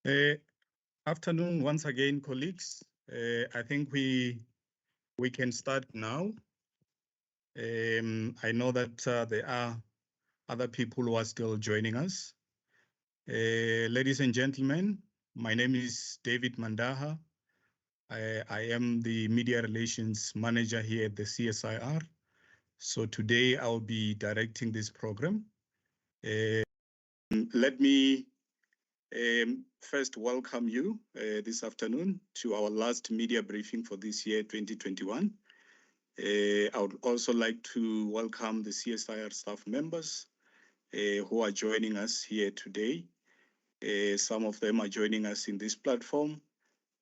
Afternoon once again, colleagues. I think we can start now. I know that there are other people who are still joining us. Ladies and gentlemen, my name is David Mandaha. I am the Media Relations Manager here at the CSIR. So today I'll be directing this program. Let me first welcome you this afternoon to our last media briefing for this year, 2021. I would also like to welcome the CSIR staff members who are joining us here today. Some of them are joining us in this platform,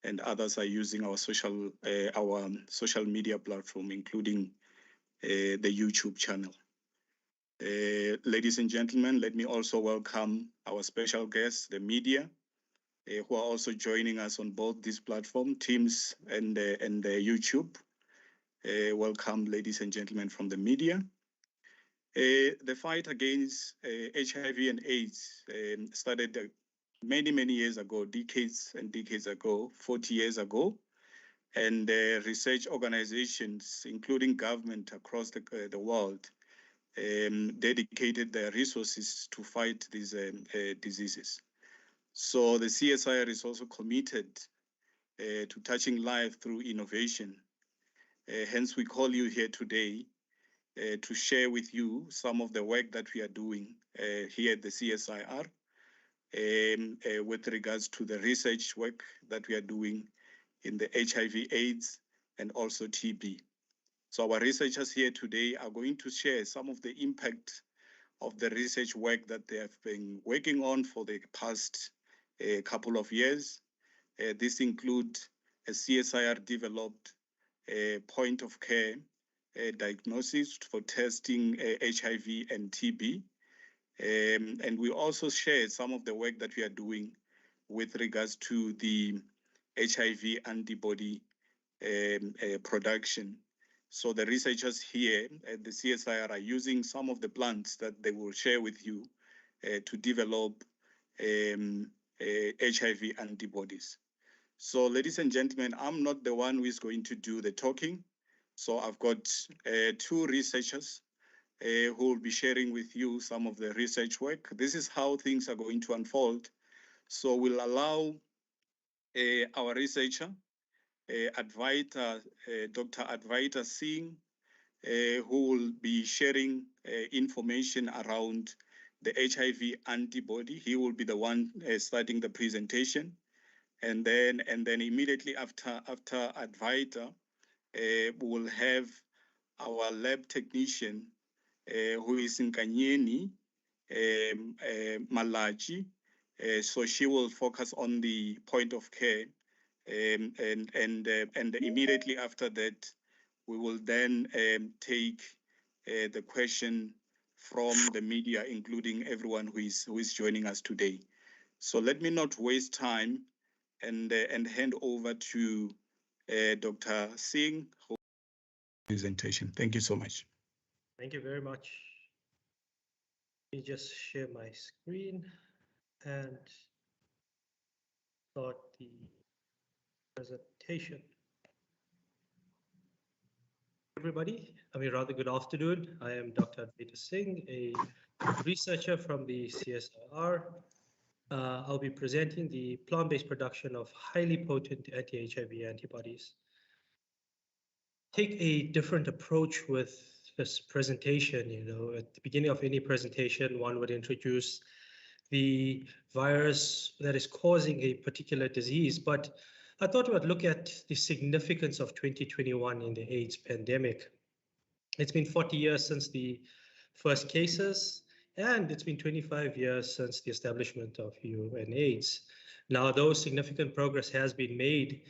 and others are using our social media platform, including the YouTube channel. Ladies and gentlemen, let me also welcome our special guests, the media, who are also joining us on both this platform, Teams and YouTube. Welcome, ladies and gentlemen from the media. The fight against HIV and AIDS started many years ago, decades and decades ago, 40 years ago. And research organizations, including government across the world, dedicated their resources to fight these diseases. So the CSIR is also committed to touching life through innovation. Hence, we call you here today to share with you some of the work that we are doing here at the CSIR with regards to the research work that we are doing in the HIV/AIDS and also TB. So our researchers here today are going to share some of the impact of the research work that they have been working on for the past couple of years. This includes a CSIR-developed point of care diagnosis for testing HIV and TB. And we also share some of the work that we are doing with regards to the HIV antibody production. So the researchers here at the CSIR are using some of the plants that they will share with you to develop HIV antibodies. So ladies and gentlemen, I'm not the one who is going to do the talking. So I've got two researchers who will be sharing with you some of the research work. This is how things are going to unfold. So we'll allow our researcher, Dr. Advaita Singh, who will be sharing information around the HIV antibody. He will be the one starting the presentation. And then immediately after Advaita, we will have our lab technician, who is Nkanyeni Malachi. So she will focus on the point of care. And immediately after that, we will then take the question from the media, including everyone who is joining us today. So let me not waste time and hand over to Dr. Singh for the presentation. Thank you so much. Thank you very much. Let me just share my screen and start the presentation. Everybody, rather good afternoon. I am Dr. Advaita Singh, a researcher from the CSIR. I'll be presenting the plant-based production of highly potent anti-HIV antibodies. Take a different approach with this presentation. At the beginning of any presentation, one would introduce the virus that is causing a particular disease, but I thought we would look at the significance of 2021 in the AIDS pandemic. It's been 40 years since the first cases, and it's been 25 years since the establishment of UNAIDS. Now, though significant progress has been made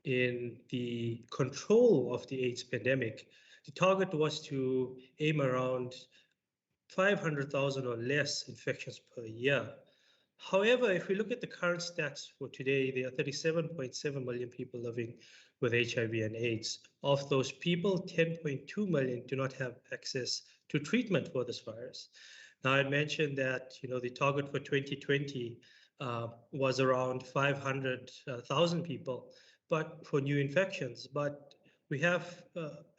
in the control of the AIDS pandemic, the target was to aim around 500,000 or less infections per year. However, if we look at the current stats for today, there are 37.7 million people living with HIV and AIDS. Of those people, 10.2 million do not have access to treatment for this virus. Now, I mentioned that the target for 2020 was around 500,000 people, but for new infections. But we have,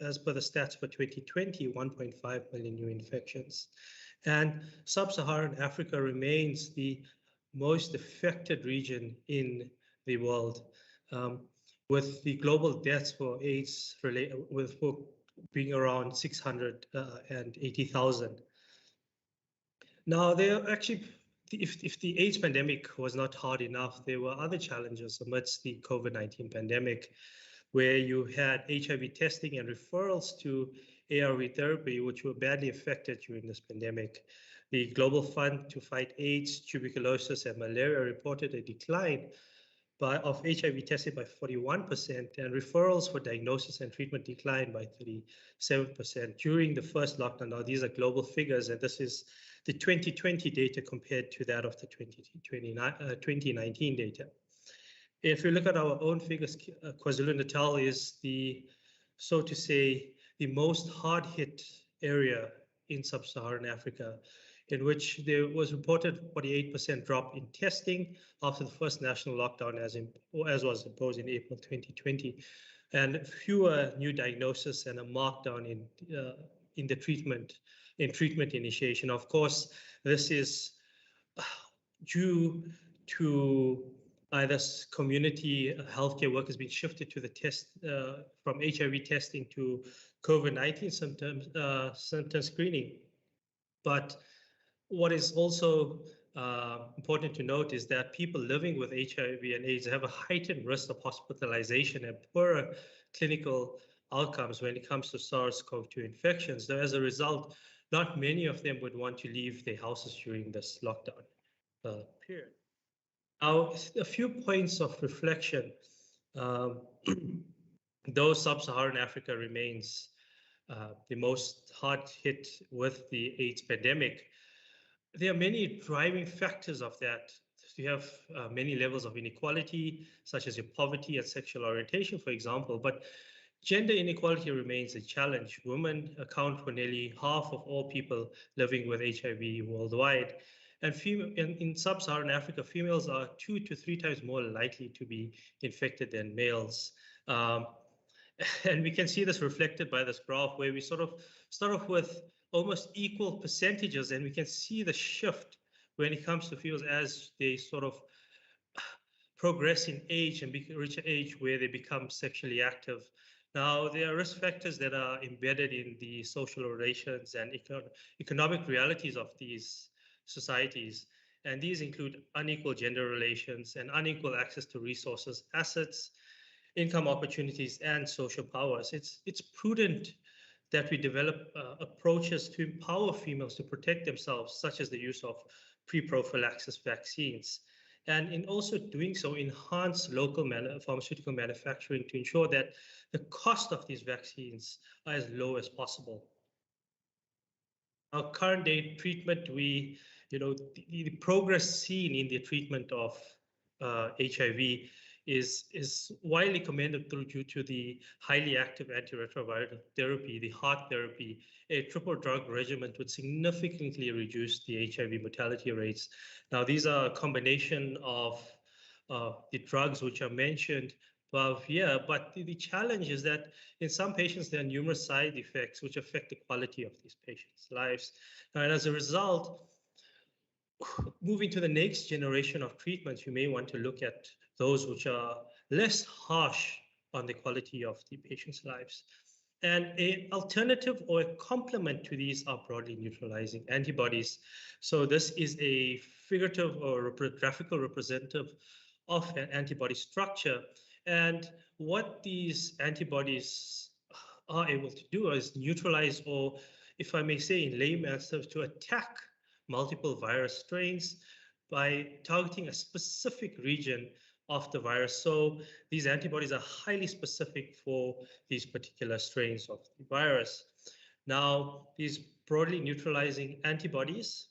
as per the stats for 2020, 1.5 million new infections. And sub-Saharan Africa remains the most affected region in the world, with the global deaths for AIDS being around 680,000. Now, there are actually, if the AIDS pandemic was not hard enough, there were other challenges amidst the COVID-19 pandemic, where you had HIV testing and referrals to ARV therapy, which were badly affected during this pandemic. The Global Fund to Fight AIDS, Tuberculosis, and Malaria reported a decline of HIV testing by 41%, and referrals for diagnosis and treatment declined by 37% during the first lockdown. Now, these are global figures, and this is the 2020 data compared to that of the 2019 data. If you look at our own figures, KwaZulu-Natal is so to say, the most hard-hit area in sub-Saharan Africa, in which there was reported 48% drop in testing after the first national lockdown, as was imposed in April 2020, and fewer new diagnoses and a markdown in the treatment initiation. Of course, this is due to either community healthcare workers being shifted to the test from HIV testing to COVID-19 symptom screening. But what is also important to note is that people living with HIV and AIDS have a heightened risk of hospitalization and poorer clinical outcomes when it comes to SARS-CoV-2 infections. So as a result, not many of them would want to leave their houses during this lockdown period. Now, a few points of reflection. Though sub-Saharan Africa remains the most hard hit with the AIDS pandemic, there are many driving factors of that. You have many levels of inequality, such as your poverty and sexual orientation, for example, but gender inequality remains a challenge. Women account for nearly half of all people living with HIV worldwide. And in sub-Saharan Africa, females are 2 to 3 times more likely to be infected than males. And we can see this reflected by this graph, where we sort of start off with almost equal percentages, and we can see the shift when it comes to females as they sort of progress in age and reach an age where they become sexually active. Now, there are risk factors that are embedded in the social relations and economic realities of these societies, and these include unequal gender relations and unequal access to resources, assets, income opportunities, and social powers. It's prudent that we develop approaches to empower females to protect themselves, such as the use of pre-prophylaxis vaccines, and in also doing so, enhance local pharmaceutical manufacturing to ensure that the cost of these vaccines are as low as possible. Our current day treatment, the progress seen in the treatment of HIV is widely commended due to the highly active antiretroviral therapy, the HART therapy. A triple drug regimen would significantly reduce the HIV mortality rates. Now, these are a combination of the drugs which are mentioned above here, but the challenge is that in some patients, there are numerous side effects which affect the quality of these patients' lives. And as a result, moving to the next generation of treatments, you may want to look at those which are less harsh on the quality of the patient's lives. And an alternative or a complement to these are broadly neutralizing antibodies. So this is a figurative or graphical representative of an antibody structure. And what these antibodies are able to do is neutralize, or if I may say in layman's terms, to attack multiple virus strains by targeting a specific region of the virus. So these antibodies are highly specific for these particular strains of the virus. Now, these broadly neutralizing antibodies,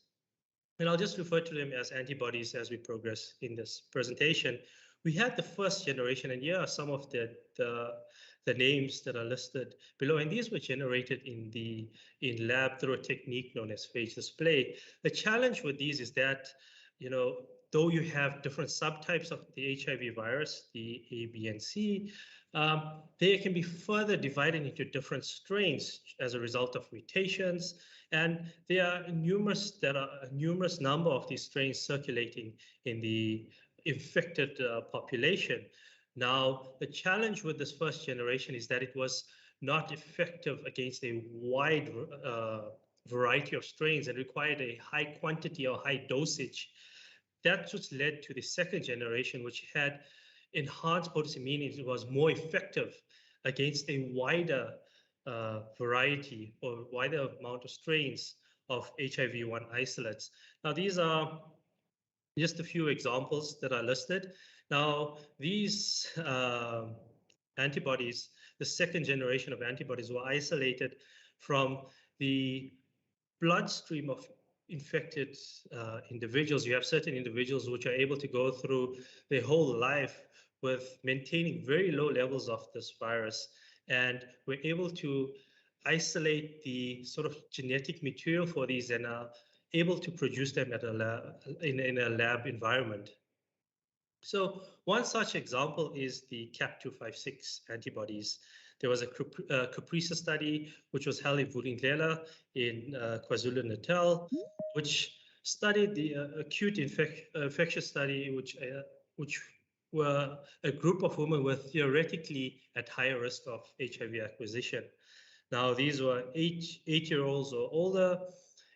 and I'll just refer to them as antibodies as we progress in this presentation. We had the first generation, and here are some of the names that are listed below, and these were generated in lab through a technique known as phage display. The challenge with these is that, though you have different subtypes of the HIV virus, the A, B, and C, they can be further divided into different strains as a result of mutations. And there are a numerous number of these strains circulating in the infected population. Now, the challenge with this first generation is that it was not effective against a wide variety of strains and required a high quantity or high dosage. That's what led to the second generation, which had enhanced potency, meaning it was more effective against a wider variety or wider amount of strains of HIV-1 isolates. Now, these are just a few examples that are listed. Now, these antibodies, the second generation of antibodies, were isolated from the bloodstream of infected individuals. You have certain individuals which are able to go through their whole life with maintaining very low levels of this virus, and we're able to isolate the sort of genetic material for these and are able to produce them at a lab, in a lab environment. So one such example is the CAP256 antibodies. There was a Caprisa study which was held in Vulindlela in KwaZulu-Natal, which studied the acute infectious study, which were a group of women were theoretically at higher risk of HIV acquisition. Now, these were 8-year-olds or older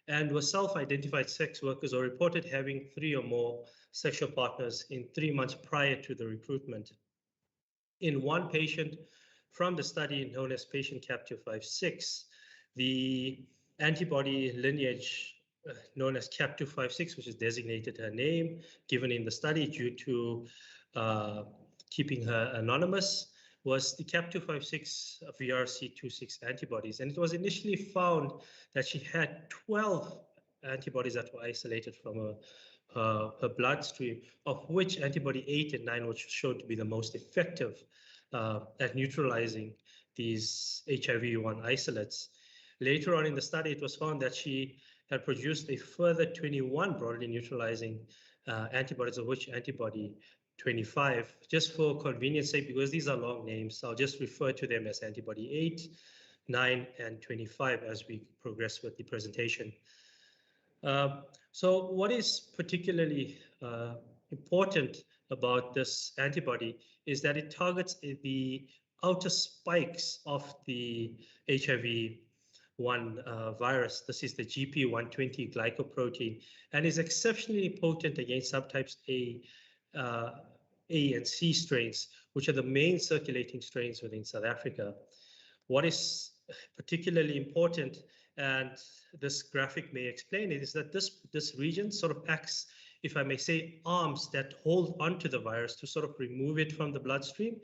and were self-identified sex workers or reported having 3 or more sexual partners in 3 months prior to the recruitment. In one patient from the study known as patient CAP256, the antibody lineage known as CAP256, which is designated her name, given in the study due to keeping her anonymous, was the CAP256 VRC26 antibodies. And it was initially found that she had 12 antibodies that were isolated from her bloodstream, of which antibody 8 and 9 was shown to be the most effective at neutralizing these HIV-1 isolates. Later on in the study, it was found that she had produced a further 21 broadly neutralizing antibodies, of which antibody 25. Just for convenience sake, because these are long names, I'll just refer to them as antibody 8, 9, and 25 as we progress with the presentation. So what is particularly important about this antibody is that it targets the outer spikes of the HIV-1 virus. This is the GP120 glycoprotein and is exceptionally potent against subtypes A and C strains, which are the main circulating strains within South Africa. What is particularly important, and this graphic may explain it, is that this region sort of acts, if I may say, arms that hold onto the virus to sort of remove it from the bloodstream.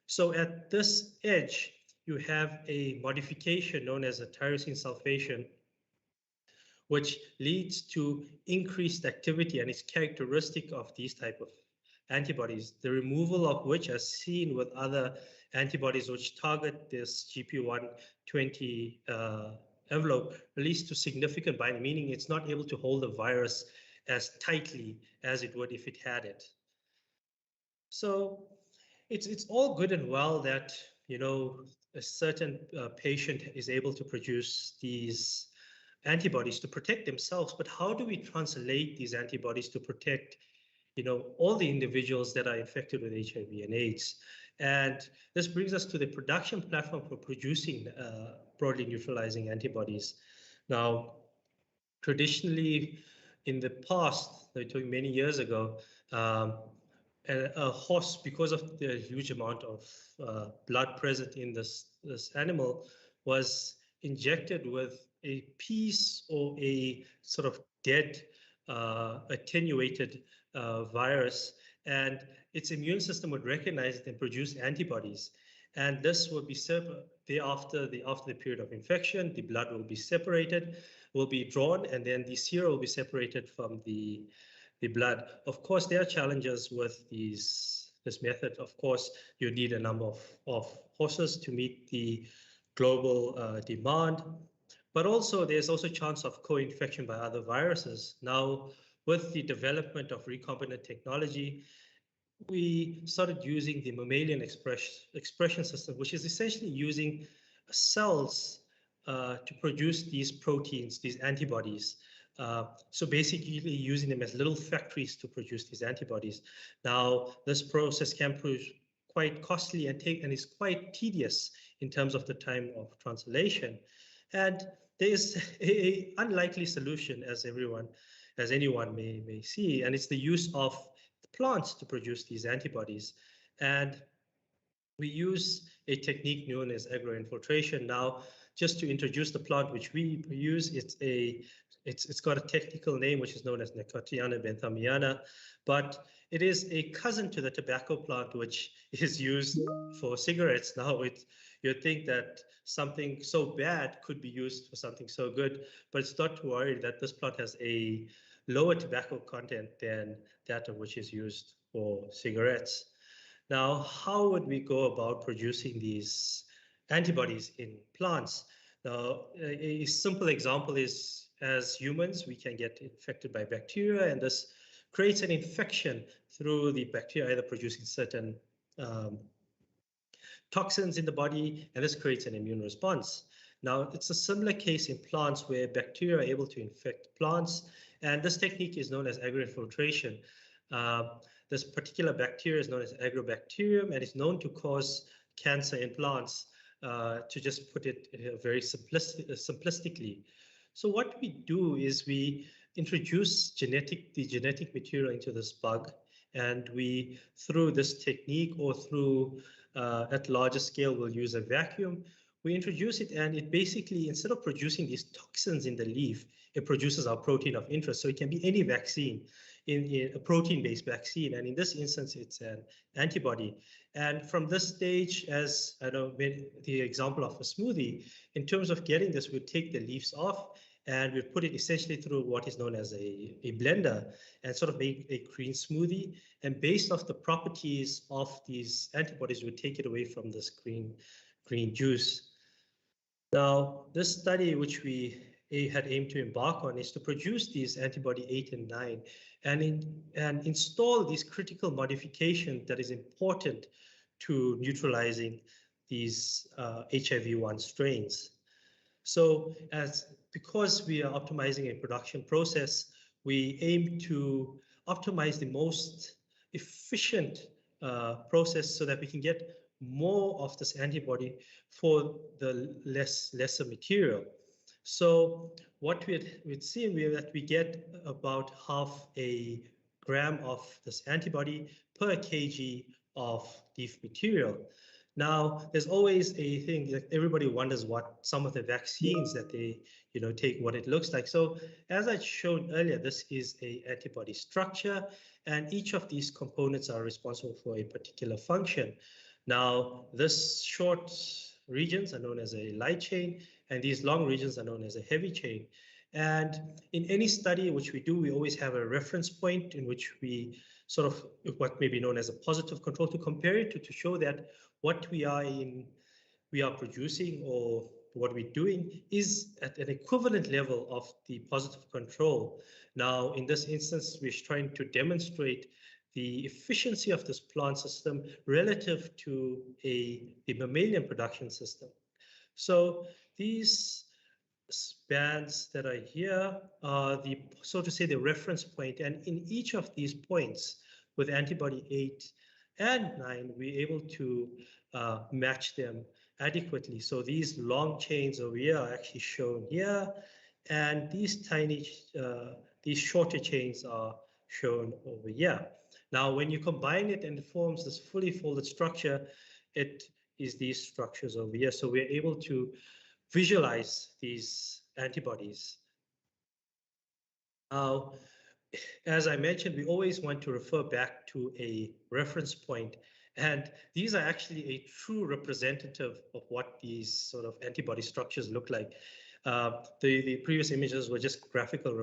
So at this edge, you have a modification known as a tyrosine sulfation, which leads to increased activity and is characteristic of these type of antibodies, the removal of which, as seen with other antibodies which target this GP120 envelope, leads to significant binding, meaning it's not able to hold the virus as tightly as it would if it had it. So it's all good and well that, you know, a certain patient is able to produce these antibodies to protect themselves, but how do we translate these antibodies to protect, you know, all the individuals that are infected with HIV and AIDS? And this brings us to the production platform for producing broadly neutralizing antibodies. Now, traditionally, in the past, many years ago, a horse, because of the huge amount of blood present in this animal, was injected with a piece or a sort of dead, attenuated virus, and its immune system would recognize it and produce antibodies. And this will be after the period of infection, the blood will be separated, will be drawn, and then the serum will be separated from the blood. Of course, there are challenges with this method. Of course, you need a number of horses to meet the global demand, but also there's also chance of co-infection by other viruses. Now, with the development of recombinant technology, we started using the mammalian expression system, which is essentially using cells to produce these proteins, these antibodies. So basically using them as little factories to produce these antibodies. Now, this process can prove quite costly and is quite tedious in terms of the time of translation. And there is a unlikely solution, as anyone may see, and it's the use of plants to produce these antibodies. And we use a technique known as agroinfiltration. Now, just to introduce the plant which we use, it's got a technical name which is known as Nicotiana benthamiana, but it is a cousin to the tobacco plant which is used for cigarettes. Now, you'd think that something so bad could be used for something so good, but it's not to worry that this plant has a lower tobacco content than that of which is used for cigarettes. Now, how would we go about producing these antibodies in plants? Now, a simple example is, as humans, we can get infected by bacteria, and this creates an infection through the bacteria either producing certain toxins in the body, and this creates an immune response. Now, it's a similar case in plants where bacteria are able to infect plants, and this technique is known as agroinfiltration. This particular bacteria is known as agrobacterium, and is known to cause cancer in plants, to just put it very simplistically. So what we do is we introduce the genetic material into this bug, and we, through this technique or through at larger scale, we'll use a vacuum. We introduce it, and it basically, instead of producing these toxins in the leaf, it produces our protein of interest. So it can be any vaccine, in a protein-based vaccine, and in this instance, it's an antibody. And from this stage, as I know, the example of a smoothie, in terms of getting this, we take the leaves off, and we put it essentially through what is known as a blender, and sort of make a green smoothie. And based off the properties of these antibodies, we take it away from this green juice. Now, this study, which we had aimed to embark on, is to produce these antibody 8 and 9 and install these critical modifications that is important to neutralizing these HIV-1 strains. So because we are optimizing a production process, we aim to optimize the most efficient process so that we can get more of this antibody for the lesser material. So what we'd seen that we get about half a gram of this antibody per kg of leaf material. Now, there's always a thing that everybody wonders what some of the vaccines that they take, what it looks like. So as I showed earlier, this is a antibody structure, and each of these components are responsible for a particular function. Now, this short regions are known as a light chain, and these long regions are known as a heavy chain. And in any study which we do, we always have a reference point in which we sort of what may be known as a positive control to compare it to show that what we are producing or what we're doing is at an equivalent level of the positive control. Now, in this instance, we're trying to demonstrate the efficiency of this plant system relative to the mammalian production system. So these bands that are here are so to say, the reference point, and in each of these points with antibody 8 and 9, we're able to match them adequately. So these long chains over here are actually shown here, and these these shorter chains are shown over here. Now, when you combine it and it forms this fully folded structure, it is these structures over here. So we're able to visualize these antibodies. Now, as I mentioned, we always want to refer back to a reference point, and these are actually a true representative of what these sort of antibody structures look like. The previous images were just graphical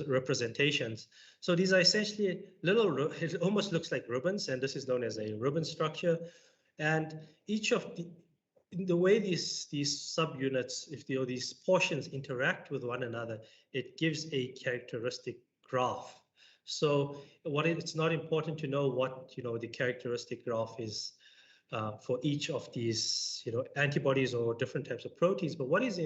representations. So these are essentially little, it almost looks like ribbons, and this is known as a ribbon structure. And each of the way these subunits, these portions interact with one another, it gives a characteristic graph. So it's not important to know what the characteristic graph is for each of these antibodies or different types of proteins, but what is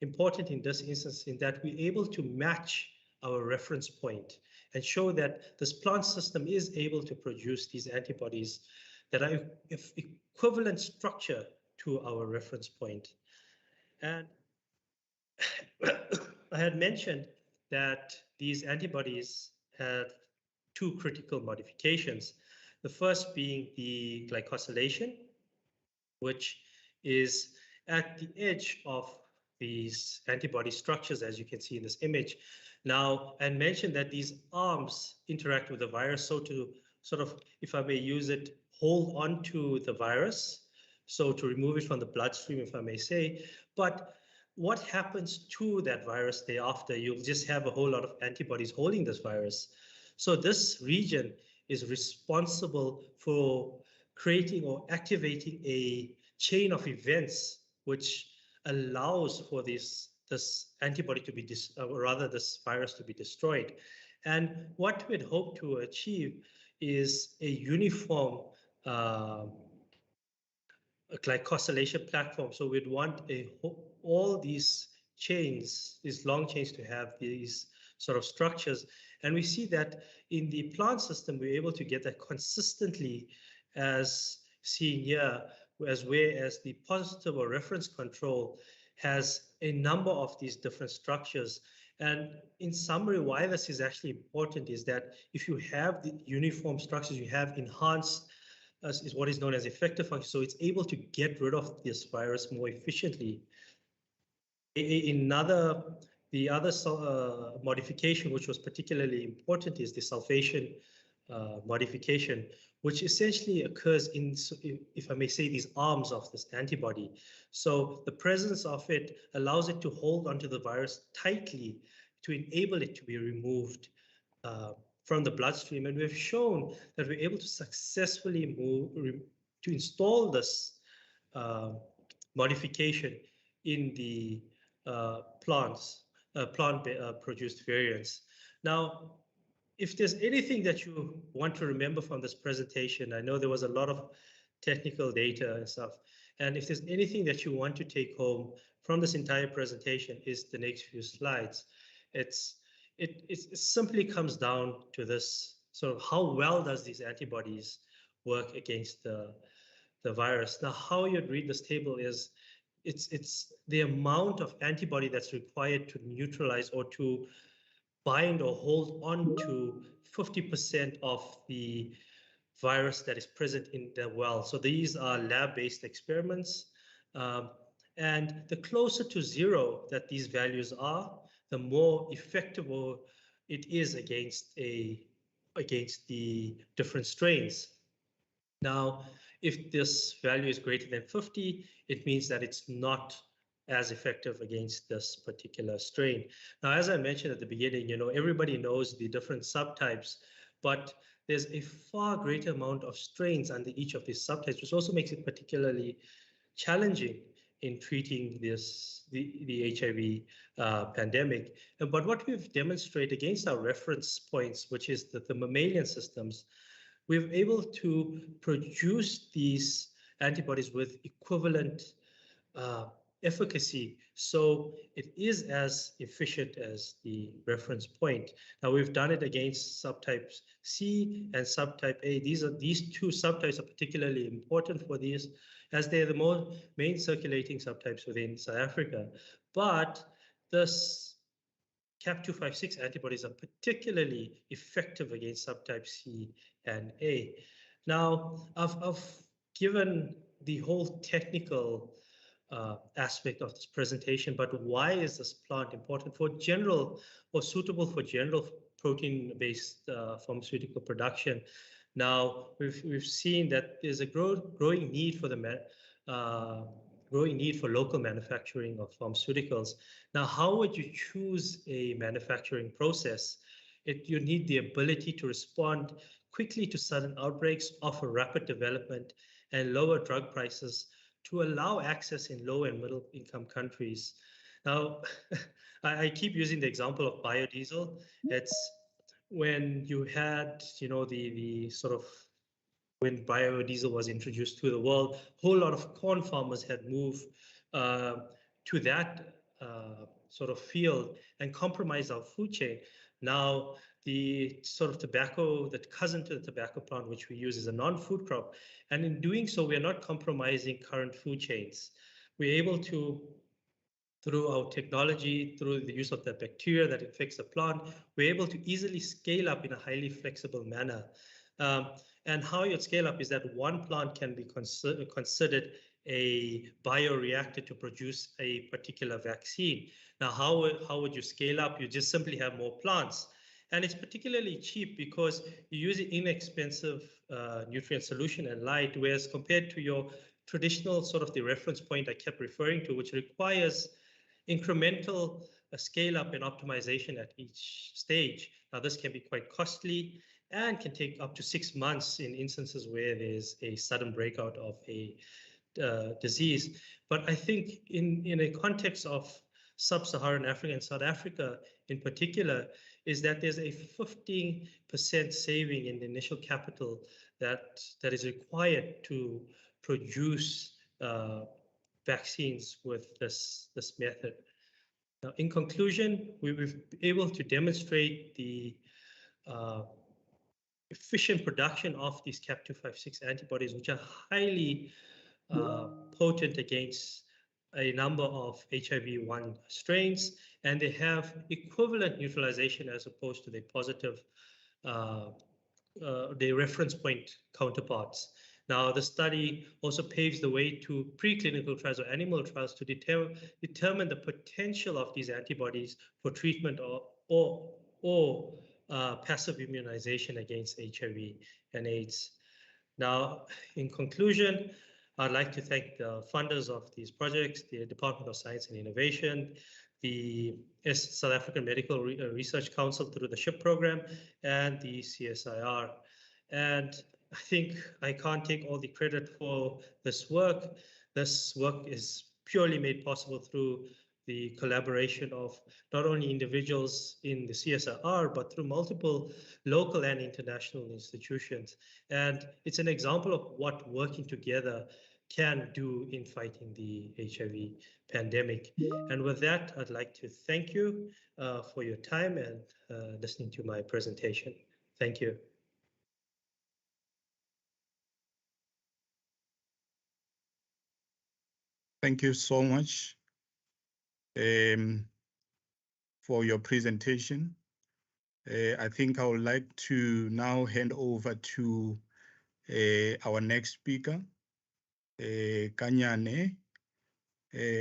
important in this instance is that we're able to match our reference point and show that this plant system is able to produce these antibodies that are equivalent structure to our reference point. And I had mentioned that these antibodies have two critical modifications. The first being the glycosylation, which is at the edge of these antibody structures, as you can see in this image. Now, I mentioned that these arms interact with the virus, so to sort of, if I may use it, hold on to the virus, so to remove it from the bloodstream, if I may say. But what happens to that virus thereafter? You'll just have a whole lot of antibodies holding this virus. So this region is responsible for creating or activating a chain of events which allows for this antibody to be, this virus to be destroyed. And what we'd hope to achieve is a uniform glycosylation platform. So we'd want all these chains, these long chains, to have these sort of structures. And we see that in the plant system, we're able to get that consistently, as seen here, whereas the positive or reference control has a number of these different structures. And in summary, why this is actually important is that if you have the uniform structures, you have enhanced is what is known as effector function. So it's able to get rid of this virus more efficiently. The other modification, which was particularly important, is the sulfation modification, which essentially occurs in, if I may say, these arms of this antibody. So the presence of it allows it to hold onto the virus tightly to enable it to be removed from the bloodstream. And we've shown that we're able to successfully to install this modification in the plant-produced variants. Now, if there's anything that you want to remember from this presentation, I know there was a lot of technical data and stuff, and if there's anything that you want to take home from this entire presentation is the next few slides. It simply comes down to this, sort of how well does these antibodies work against the virus. Now, how you'd read this table is it's the amount of antibody that's required to neutralize or to bind or hold on to 50% of the virus that is present in the well. So these are lab-based experiments. And the closer to zero that these values are, the more effective it is against the different strains. Now, if this value is greater than 50, it means that it's not as effective against this particular strain. Now, as I mentioned at the beginning, everybody knows the different subtypes, but there's a far greater amount of strains under each of these subtypes, which also makes it particularly challenging in treating the HIV pandemic. But what we've demonstrated against our reference points, which is the mammalian systems, we're able to produce these antibodies with equivalent efficacy. So it is as efficient as the reference point. Now, we've done it against subtypes C and subtype A. These two subtypes are particularly important for these, as they're the main circulating subtypes within South Africa. But this CAP256 antibodies are particularly effective against subtype C and A. Now, I've given the whole technical aspect of this presentation, but why is this plant important for general or suitable for general protein-based pharmaceutical production? Now, we've seen that there's a growing need for local manufacturing of pharmaceuticals. Now, how would you choose a manufacturing process? You need the ability to respond quickly to sudden outbreaks, offer rapid development, and lower drug prices to allow access in low and middle income countries. Now, I keep using the example of biodiesel. It's when you had, the sort of when biodiesel was introduced to the world, a whole lot of corn farmers had moved to that sort of field and compromised our food chain. Now, the sort of tobacco, the cousin to the tobacco plant, which we use, is a non-food crop. And in doing so, we are not compromising current food chains. We're able to, through our technology, through the use of the bacteria that infects the plant, we're able to easily scale up in a highly flexible manner. And how you'd scale up is that one plant can be considered a bioreactor to produce a particular vaccine. Now, how would you scale up? You just simply have more plants. And it's particularly cheap because you use an inexpensive nutrient solution and light, whereas compared to your traditional sort of the reference point I kept referring to, which requires incremental scale up and optimization at each stage. Now, this can be quite costly and can take up to 6 months in instances where there's a sudden breakout of a disease. But I think in a context of sub-Saharan Africa and South Africa in particular, is that there's a 15% saving in the initial capital that is required to produce vaccines with this method. Now, in conclusion, we've been able to demonstrate the efficient production of these Cap256 antibodies, which are highly potent against a number of HIV-1 strains, and they have equivalent neutralization as opposed to the positive, the reference point counterparts. Now, the study also paves the way to preclinical trials or animal trials to determine the potential of these antibodies for treatment or passive immunization against HIV and AIDS. Now, in conclusion, I'd like to thank the funders of these projects, the Department of Science and Innovation, the South African Medical Research Council through the SHIP program, and the CSIR. And I think I can't take all the credit for this work. This work is purely made possible through the collaboration of not only individuals in the CSIR, but through multiple local and international institutions. And it's an example of what working together can do in fighting the HIV pandemic. And with that, I'd like to thank you for your time and listening to my presentation. Thank you. Thank you so much for your presentation. I think I would like to now hand over to our next speaker, Kanyane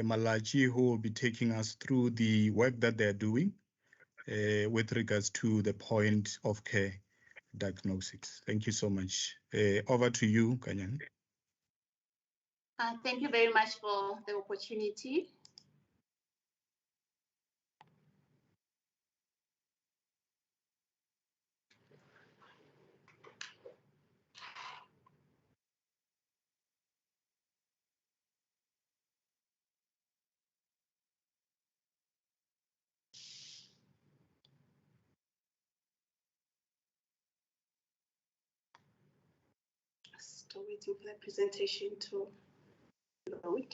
Malachi, who will be taking us through the work that they're doing with regards to the point of care diagnostics. Thank you so much. Over to you, Kanyane. Thank you very much for the opportunity. Still waiting for the presentation to load.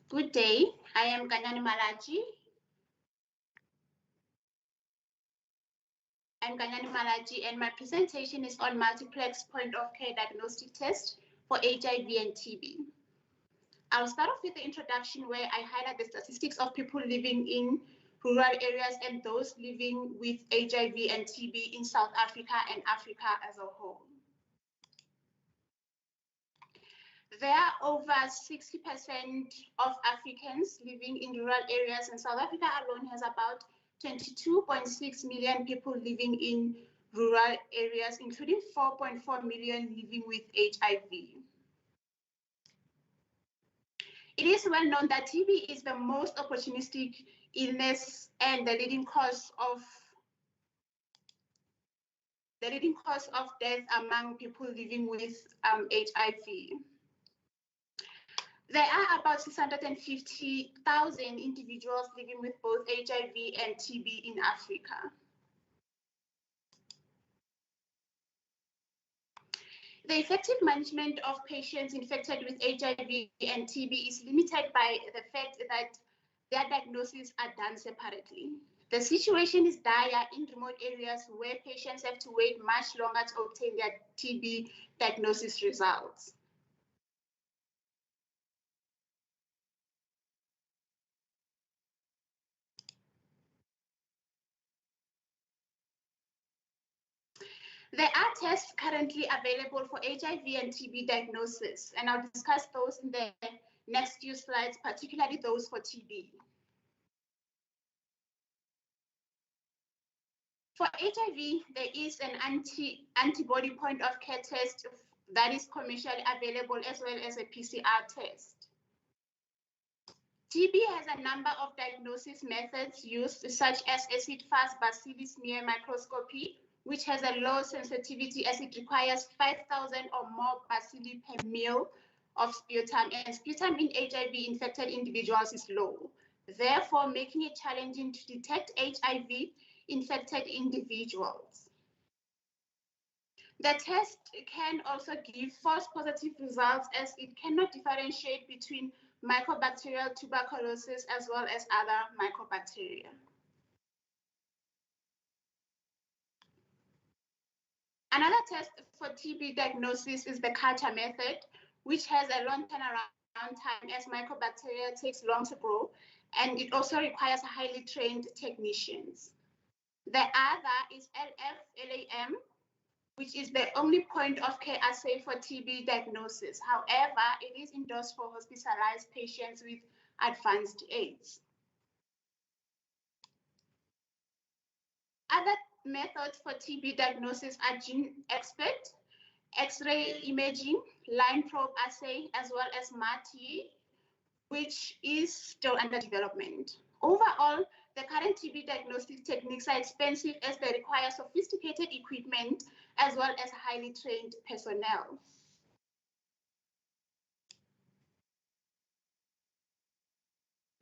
Good day, I am Kanyane Malachi. I'm Kanyane Malachi, and my presentation is on multiplex point of care diagnostic test for HIV and TB. I'll start off with the introduction where I highlight the statistics of people living in rural areas and those living with HIV and TB in South Africa and Africa as a whole. There are over 60% of Africans living in rural areas, and South Africa alone has about 22.6 million people living in rural areas, including 4.4 million living with HIV. It is well known that TB is the most opportunistic illness and the leading cause of the leading cause of death among people living with HIV. There are about 650,000 individuals living with both HIV and TB in Africa. The effective management of patients infected with HIV and TB is limited by the fact that their diagnoses are done separately. The situation is dire in remote areas where patients have to wait much longer to obtain their TB diagnosis results. There are tests currently available for HIV and TB diagnosis, and I'll discuss those in the next few slides, particularly those for TB. For HIV, there is an antibody point of care test that is commercially available, as well as a PCR test. TB has a number of diagnosis methods used, such as acid-fast bacillus smear microscopy, which has a low sensitivity as it requires 5,000 or more bacilli per ml of sputum, and sputum in HIV-infected individuals is low, therefore making it challenging to detect HIV-infected individuals. The test can also give false positive results as it cannot differentiate between mycobacterial tuberculosis as well as other mycobacteria. Another test for TB diagnosis is the culture method, which has a long turnaround time as mycobacteria takes long to grow, and it also requires highly trained technicians. The other is LF-LAM, which is the only point of care assay for TB diagnosis. However, it is endorsed for hospitalized patients with advanced AIDS. Other methods for TB diagnosis are gene expert, X-ray imaging, line probe assay, as well as MATI, which is still under development. Overall, the current TB diagnostic techniques are expensive as they require sophisticated equipment as well as highly trained personnel.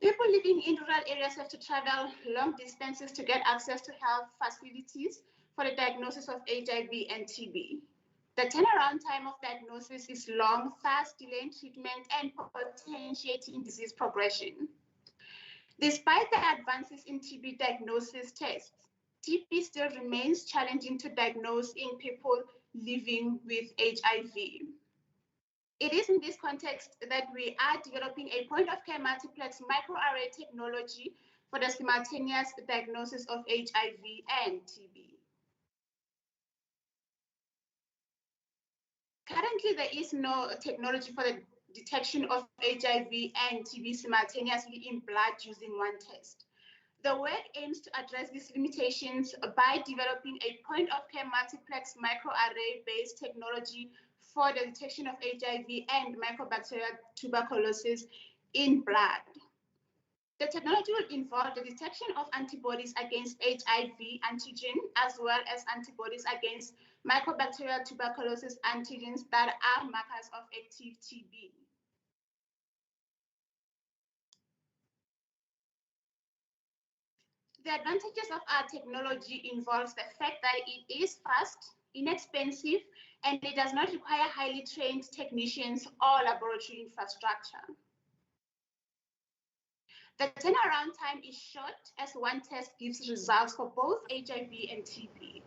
People living in rural areas have to travel long distances to get access to health facilities for the diagnosis of HIV and TB. The turnaround time of diagnosis is long, thus delaying treatment and potentiating disease progression. Despite the advances in TB diagnosis tests, TB still remains challenging to diagnose in people living with HIV. It is in this context that we are developing a point-of-care multiplex microarray technology for the simultaneous diagnosis of HIV and TB. Currently, there is no technology for the detection of HIV and TB simultaneously in blood using one test. The work aims to address these limitations by developing a point-of-care multiplex microarray-based technology for the detection of HIV and mycobacterial tuberculosis in blood. The technology will involve the detection of antibodies against HIV antigen, as well as antibodies against mycobacterial tuberculosis antigens that are markers of active TB. The advantages of our technology involves the fact that it is fast, inexpensive, and it does not require highly trained technicians or laboratory infrastructure. The turnaround time is short as one test gives results for both HIV and TB,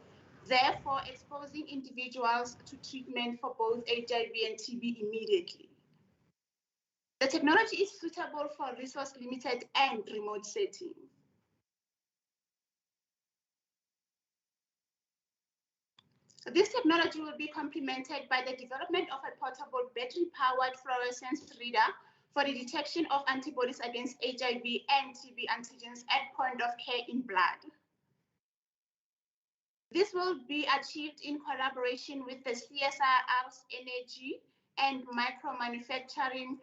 therefore exposing individuals to treatment for both HIV and TB immediately. The technology is suitable for resource-limited and remote settings. This technology will be complemented by the development of a portable battery-powered fluorescence reader for the detection of antibodies against HIV and TB antigens at point of care in blood. This will be achieved in collaboration with the CSIR's energy and micro-manufacturing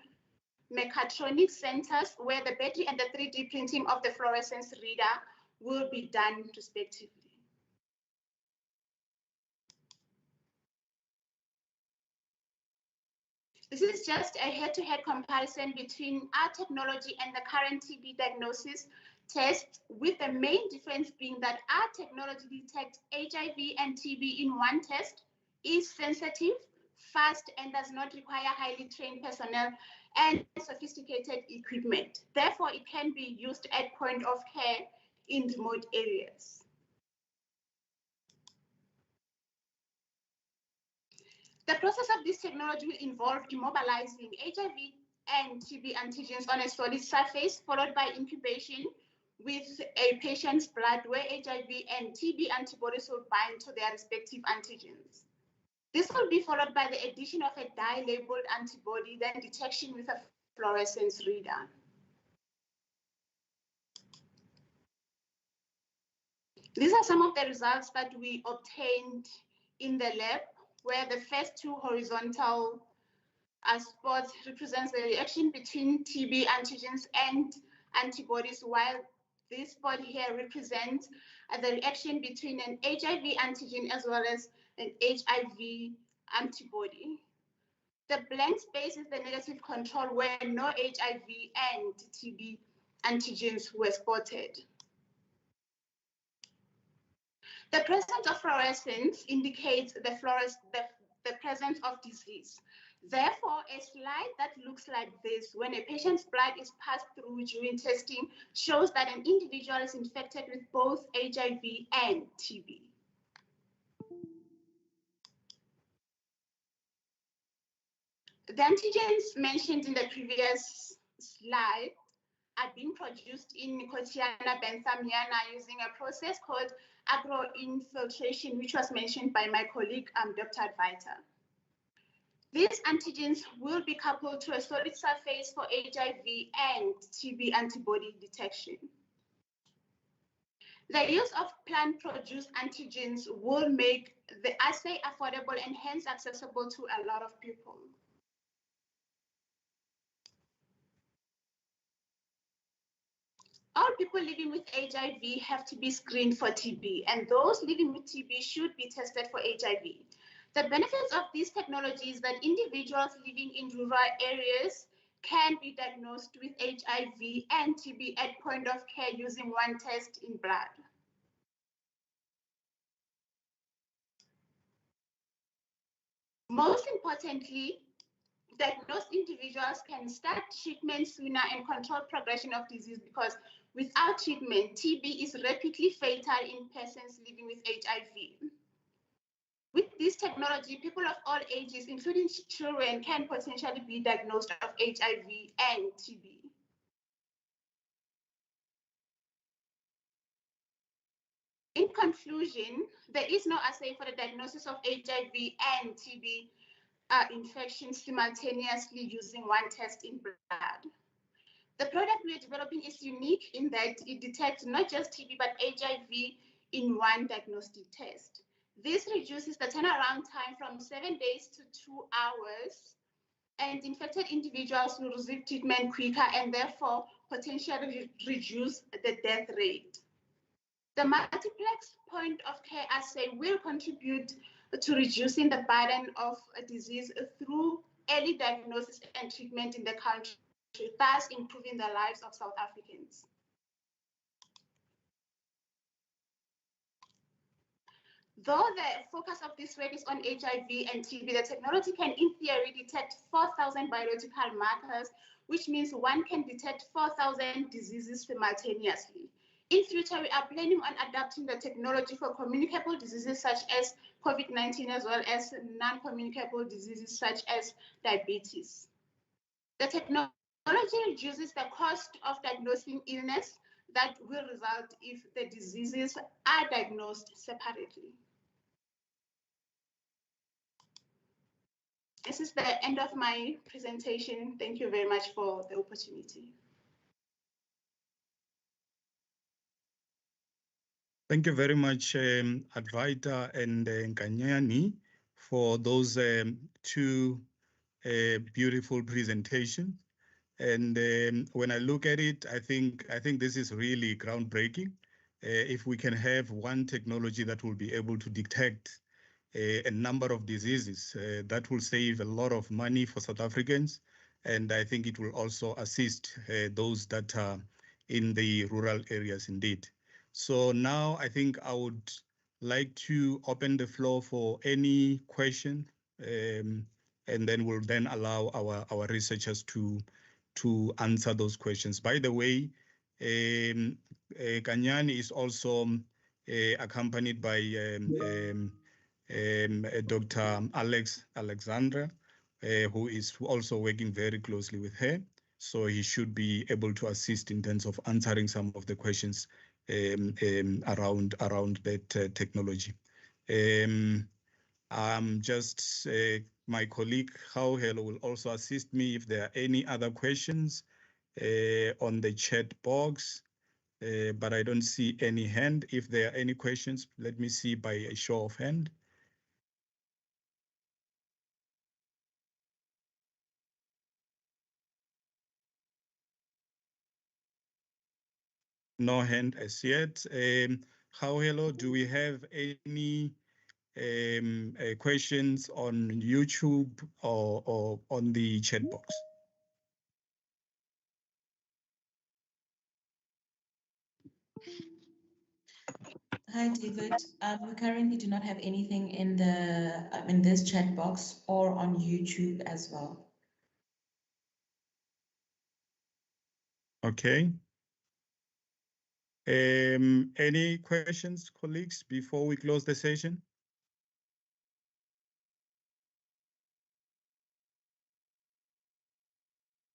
mechatronics centers, where the battery and the 3D printing of the fluorescence reader will be done respectively. This is just a head-to-head comparison between our technology and the current TB diagnosis test, with the main difference being that our technology detects HIV and TB in one test, is sensitive, fast, and does not require highly trained personnel and sophisticated equipment. Therefore, it can be used at point of care in remote areas. The process of this technology will involve immobilizing HIV and TB antigens on a solid surface, followed by incubation with a patient's blood, where HIV and TB antibodies will bind to their respective antigens. This will be followed by the addition of a dye-labeled antibody, then detection with a fluorescence reader. These are some of the results that we obtained in the lab, where the first two horizontal spots represents the reaction between TB antigens and antibodies, while this spot here represents the reaction between an HIV antigen as well as an HIV antibody. The blank space is the negative control, where no HIV and TB antigens were spotted. The presence of fluorescence indicates the presence of disease. Therefore, a slide that looks like this, when a patient's blood is passed through during testing, shows that an individual is infected with both HIV and TB. The antigens mentioned in the previous slide are being produced in Nicotiana benthamiana using a process called agroinfiltration, which was mentioned by my colleague, Dr. Advaita. These antigens will be coupled to a solid surface for HIV and TB antibody detection. The use of plant-produced antigens will make the assay affordable and hence accessible to a lot of people. All people living with HIV have to be screened for TB, and those living with TB should be tested for HIV. The benefits of this technology is that individuals living in rural areas can be diagnosed with HIV and TB at point of care using one test in blood. Most importantly, diagnosed individuals can start treatment sooner and control progression of disease, because without treatment, TB is rapidly fatal in persons living with HIV. With this technology, people of all ages, including children, can potentially be diagnosed of HIV and TB. In conclusion, there is no assay for the diagnosis of HIV and TB infection simultaneously using one test in blood. The product we are developing is unique in that it detects not just TB but HIV in one diagnostic test. This reduces the turnaround time from 7 days to 2 hours, and infected individuals will receive treatment quicker and therefore potentially reduce the death rate. The multiplex point of care assay will contribute to reducing the burden of a disease through early diagnosis and treatment in the country, thus improving the lives of South Africans. Though the focus of this work is on HIV and TB, the technology can, in theory, detect 4,000 biological markers, which means one can detect 4,000 diseases simultaneously. In future, we are planning on adapting the technology for communicable diseases such as COVID-19, as well as non-communicable diseases such as diabetes. The technology reduces the cost of diagnosing illness that will result if the diseases are diagnosed separately. This is the end of my presentation. Thank you very much for the opportunity. Thank you very much, Advaita and Nkanyani, for those two beautiful presentations. And when I look at it, I think this is really groundbreaking. If we can have one technology that will be able to detect a number of diseases. That will save a lot of money for South Africans, and I think it will also assist those that are in the rural areas indeed. So now I think I would like to open the floor for any question, and then we'll then allow our researchers to answer those questions. By the way, Kanyani is also accompanied by Dr. Alexandra, who is also working very closely with her. So he should be able to assist in terms of answering some of the questions around that technology. My colleague Hauhelo will also assist me if there are any other questions on the chat box, but I don't see any hand. If there are any questions, let me see by a show of hand. No hand as yet. Hauhelo, do we have any questions on YouTube or on the chat box? Hi, David. We currently do not have anything in this chat box or on YouTube as well. Okay. Any questions, colleagues, before we close the session?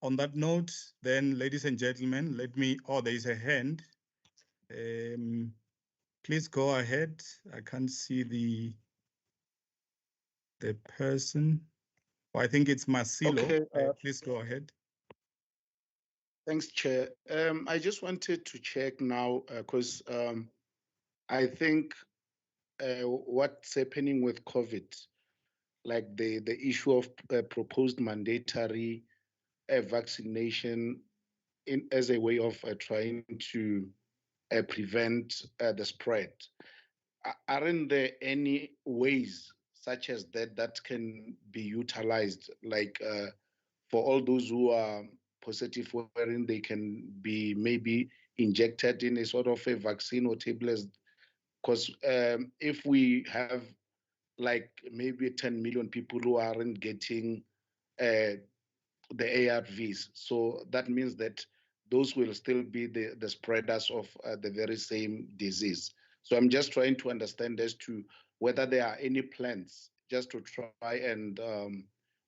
On that note, then, ladies and gentlemen, there is a hand. Please go ahead. I can't see the person. Oh, I think it's Marcelo. Okay, please go ahead. Thanks, Chair. I just wanted to check now, because I think what's happening with COVID, like the issue of proposed mandatory vaccination as a way of trying to prevent the spread. Aren't there any ways such as that can be utilized, like for all those who are positive, wherein they can be maybe injected in a sort of a vaccine or tablets? Because if we have like maybe 10 million people who aren't getting the ARVs, so that means that those will still be the spreaders of the very same disease. So I'm just trying to understand as to whether there are any plans just to try and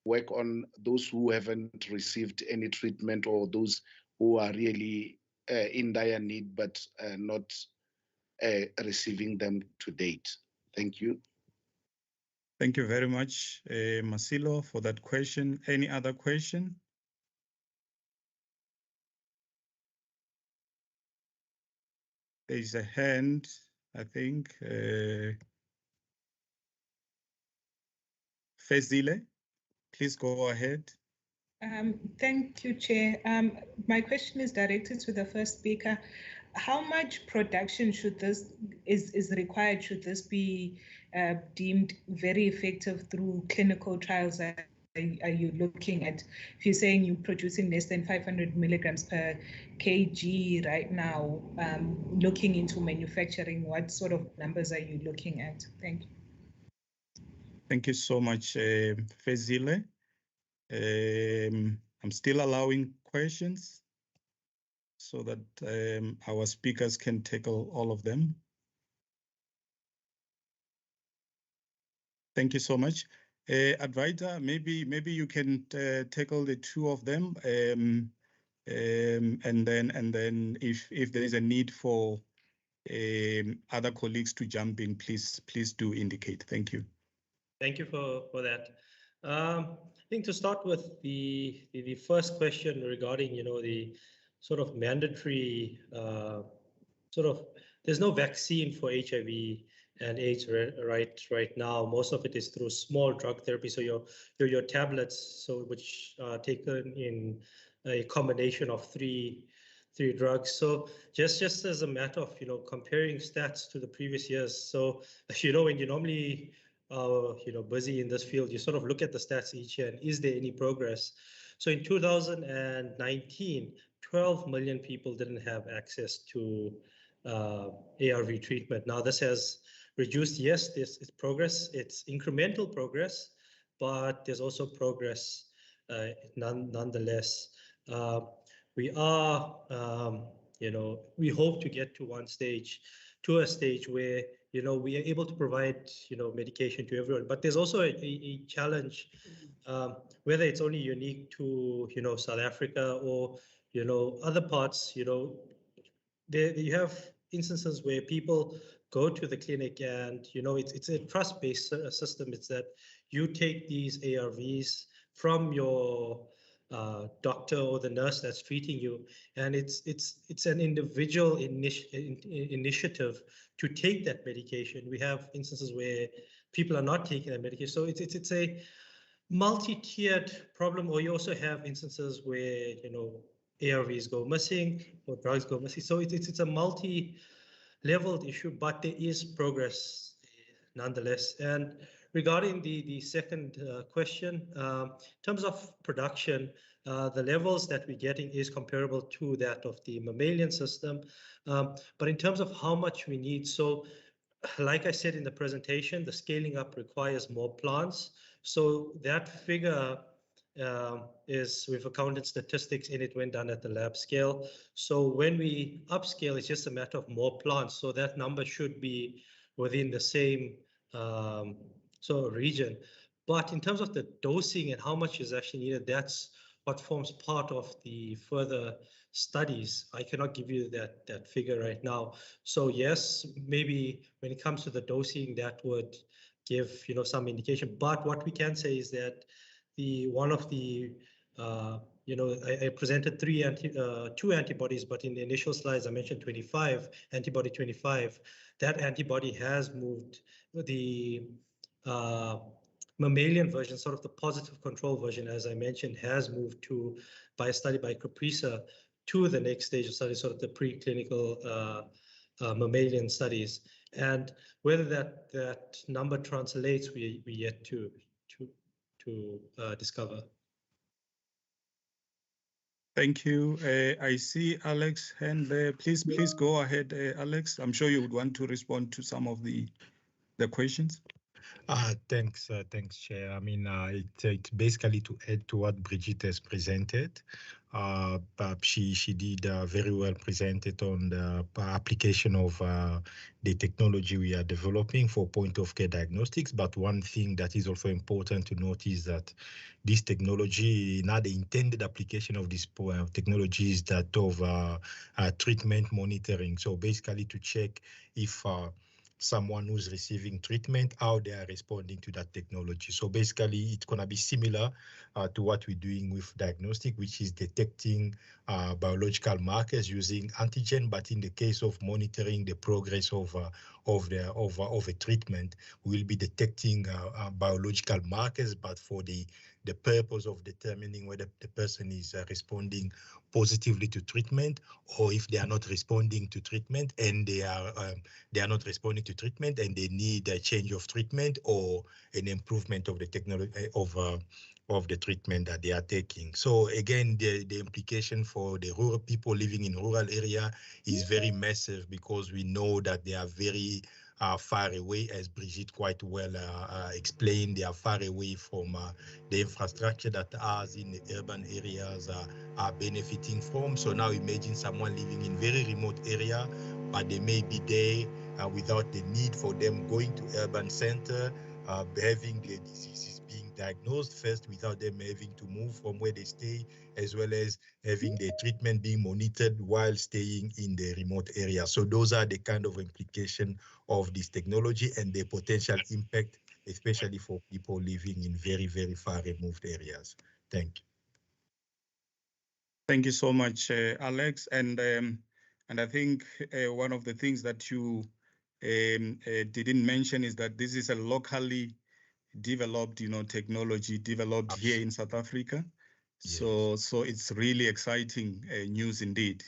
work on those who haven't received any treatment or those who are really in dire need but not receiving them to date. Thank you. Thank you very much, Marcelo, for that question. Any other question? There is a hand, I think. Fezile, please go ahead. Thank you, Chair. My question is directed to the first speaker. How much production should this is required? Should this be deemed very effective through clinical trials? Are you looking at? If you're saying you're producing less than 500 milligrams per kg right now, looking into manufacturing, what sort of numbers are you looking at? Thank you. Thank you so much, Fezile. I'm still allowing questions so that our speakers can tackle all of them. Thank you so much. Advaita, maybe you can tackle the two of them, and then if there is a need for other colleagues to jump in, please do indicate. Thank you. Thank you for that. I think to start with the first question regarding, the sort of mandatory there's no vaccine for HIV and AIDS right now. Most of it is through small drug therapy. So your tablets, which are taken in a combination of three drugs. So just as a matter of comparing stats to the previous years. So when you normally are busy in this field, you sort of look at the stats each year and is there any progress? So in 2019, 12 million people didn't have access to ARV treatment. Now this has reduced. Yes, it's progress. It's incremental progress, but there's also progress nonetheless. We are, we hope to get to a stage where we are able to provide medication to everyone. But there's also a challenge, whether it's only unique to South Africa or other parts. You have instances where people go to the clinic and it's a trust-based system. It's that you take these ARVs from your doctor or the nurse that's treating you, and it's an individual initiative to take that medication. We have instances where people are not taking that medication, so it's a multi-tiered problem. Or you also have instances where ARVs go missing or drugs go missing. So it's a multi-leveled issue, but there is progress nonetheless. And regarding the second question, in terms of production, the levels that we're getting is comparable to that of the mammalian system. But in terms of how much we need, so like I said in the presentation, the scaling up requires more plants. So that figure we've accounted statistics in it when done at the lab scale. So when we upscale, it's just a matter of more plants. So that number should be within the same region. But in terms of the dosing and how much is actually needed, that's what forms part of the further studies. I cannot give you that figure right now. So yes, maybe when it comes to the dosing, that would give some indication. But what we can say is that I presented two antibodies, but in the initial slides I mentioned 25, antibody 25. That antibody has moved. The mammalian version, sort of the positive control version, as I mentioned, has moved by a study by Caprisa to the next stage of study, sort of the preclinical mammalian studies. And whether that number translates, we yet to discover. Thank you. I see Alex hand there. Please go ahead, Alex. I'm sure you would want to respond to some of the questions. Thanks, Chair. I mean, it's basically to add to what Brigitte has presented. She did very well presented on the application of the technology we are developing for point-of-care diagnostics. But one thing that is also important to note is that this technology, not the intended application of this technology, is that of treatment monitoring. So basically to check if someone who's receiving treatment, how they are responding to that technology. So basically, it's going to be similar to what we're doing with diagnostic, which is detecting biological markers using antigen. But in the case of monitoring the progress of a treatment, we'll be detecting biological markers, but for the purpose of determining whether the person is responding positively to treatment, or if they are not responding to treatment and they are not responding to treatment and they need a change of treatment or an improvement of the technology of the treatment that they are taking. So again, the implication for the rural people living in rural area is very massive, because we know that they are very far away, as Brigitte quite well explained. They are far away from the infrastructure that us in the urban areas are benefiting from. So now imagine someone living in very remote area, but they may be there without the need for them going to urban center, having the diseases being diagnosed first without them having to move from where they stay, as well as having the treatment being monitored while staying in the remote area. So those are the kind of implication of this technology and the potential impact, especially for people living in very, very far removed areas. Thank you. Thank you so much, Alex. And I think one of the things that you didn't mention is that this is a locally developed, technology developed Absolutely. here in South Africa. Yes. So it's really exciting news indeed.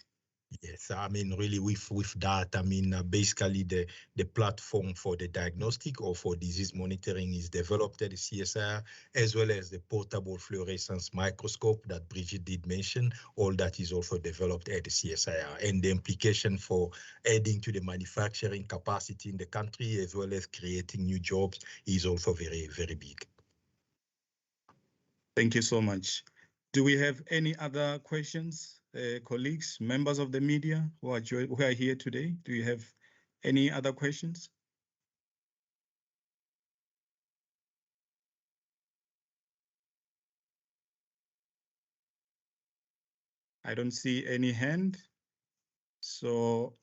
Yes, I mean, really with that, I mean, basically the platform for the diagnostic or for disease monitoring is developed at the CSIR, as well as the portable fluorescence microscope that Bridget did mention. All that is also developed at the CSIR, and the implication for adding to the manufacturing capacity in the country, as well as creating new jobs, is also very, very big. Thank you so much. Do we have any other questions, colleagues, members of the media who are here today? Do you have any other questions? I don't see any hand. So,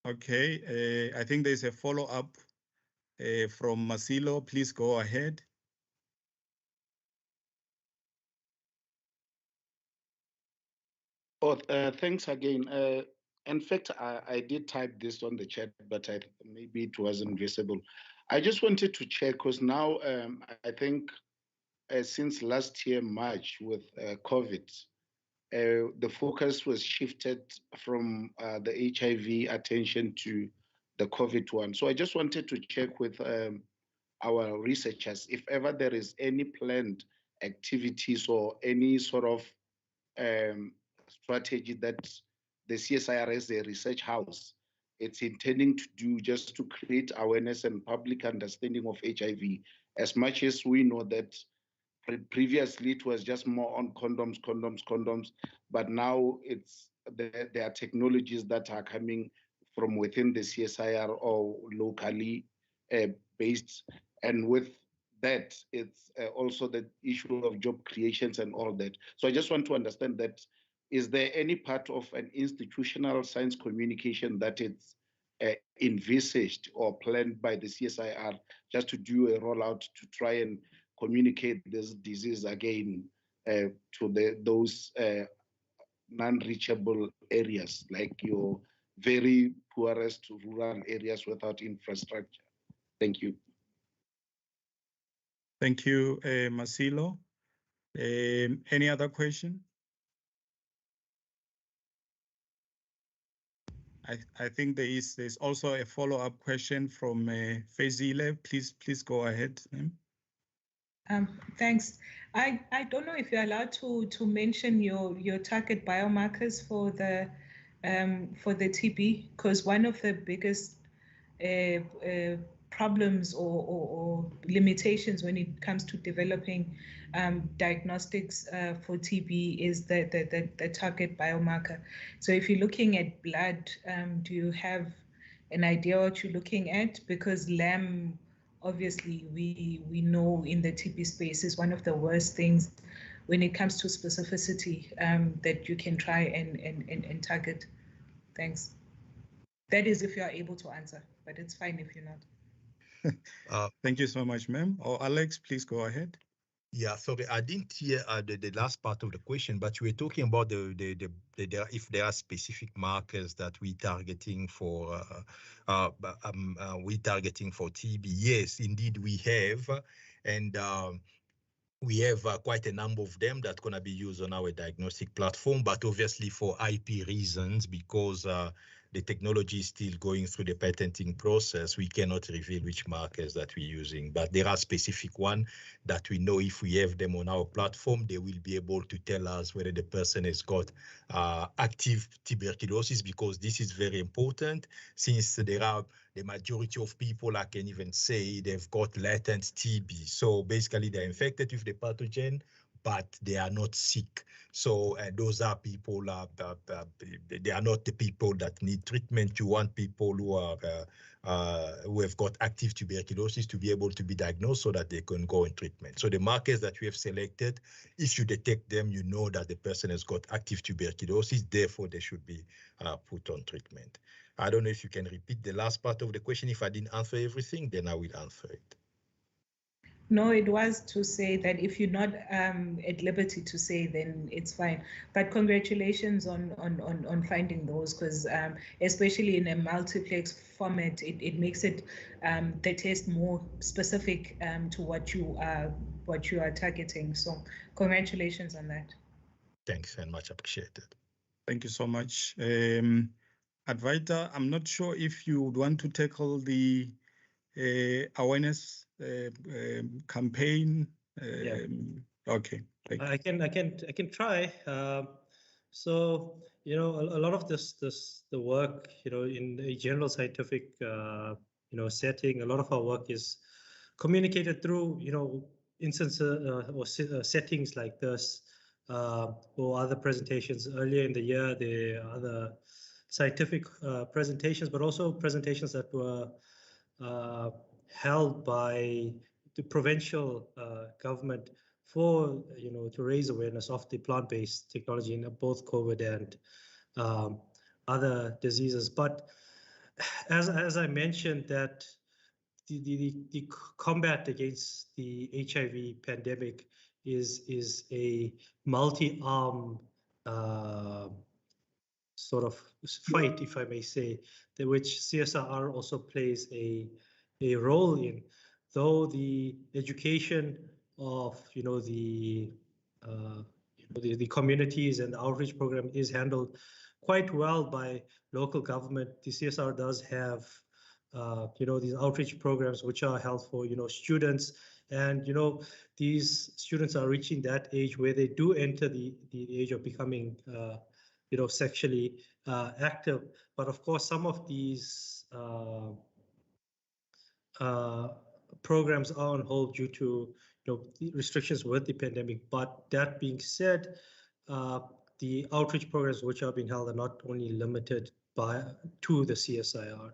okay, I think there's a follow-up from Masilo. Please go ahead. Oh, thanks again. In fact, I did type this on the chat, but maybe it wasn't visible. I just wanted to check because now I think since last year, March, with COVID, the focus was shifted from the HIV attention to the COVID one. So I just wanted to check with our researchers if ever there is any planned activities or any sort of strategy that the CSIR as a research house it's intending to do just to create awareness and public understanding of HIV. As much as we know that previously it was just more on condoms, but now there are technologies that are coming from within the CSIR or locally based, and with that it's also the issue of job creations and all that. So I just want to understand that, is there any part of an institutional science communication that it's envisaged or planned by the CSIR just to do a rollout to try and communicate this disease again to those non-reachable areas, like your very poorest rural areas without infrastructure? Thank you. Thank you, Masilo. Any other question? I think there's also a follow-up question from Fezile. Please go ahead. Thanks. I don't know if you're allowed to mention your target biomarkers for the TB, because one of the biggest problems or limitations when it comes to developing diagnostics for TB is the target biomarker. So if you're looking at blood, do you have an idea what you're looking at? Because LAM, obviously, we know in the TB space is one of the worst things when it comes to specificity that you can try and target. Thanks. That is if you are able to answer, but it's fine if you're not. Thank you so much, ma'am. Or Alex, please go ahead. Yeah, sorry, I didn't hear the last part of the question, but you were talking about if there are specific markers that we targeting for TB. Yes, indeed we have, and we have quite a number of them that's going to be used on our diagnostic platform, but obviously for IP reasons, because the technology is still going through the patenting process, we cannot reveal which markers that we're using. But there are specific ones that we know if we have them on our platform, they will be able to tell us whether the person has got active tuberculosis, because this is very important, since there are the majority of people, I can even say, they've got latent TB. So basically they're infected with the pathogen, but they are not sick. So those are people, they are not the people that need treatment. You want people who have got active tuberculosis to be able to be diagnosed so that they can go in treatment. So the markers that we have selected, if you detect them, you know that the person has got active tuberculosis, therefore they should be put on treatment. I don't know if you can repeat the last part of the question. If I didn't answer everything, then I will answer it. No, it was to say that if you're not at liberty to say, then it's fine. But congratulations on finding those, because especially in a multiplex format, it makes it the test more specific to what you are targeting. So congratulations on that. Thanks, and much appreciated. Thank you so much. Advaita, I'm not sure if you would want to tackle the awareness campaign. Okay. I can try. So a lot of the work in a general scientific setting, a lot of our work is communicated through instances or settings like this, or other presentations. Earlier in the year, there are other scientific presentations, but also presentations that were held by the provincial government for to raise awareness of the plant-based technology in both COVID and other diseases. But as I mentioned, that the combat against the HIV pandemic is a multi-arm sort of fight, if I may say, which CSIR also plays a role in. Though the education of the communities and the outreach program is handled quite well by local government, the CSIR does have these outreach programs which are held for students, and these students are reaching that age where they do enter the age of becoming sexually active. But of course, some of these programs are on hold due to restrictions with the pandemic. But that being said, the outreach programs which are being held are not only limited to the CSIR.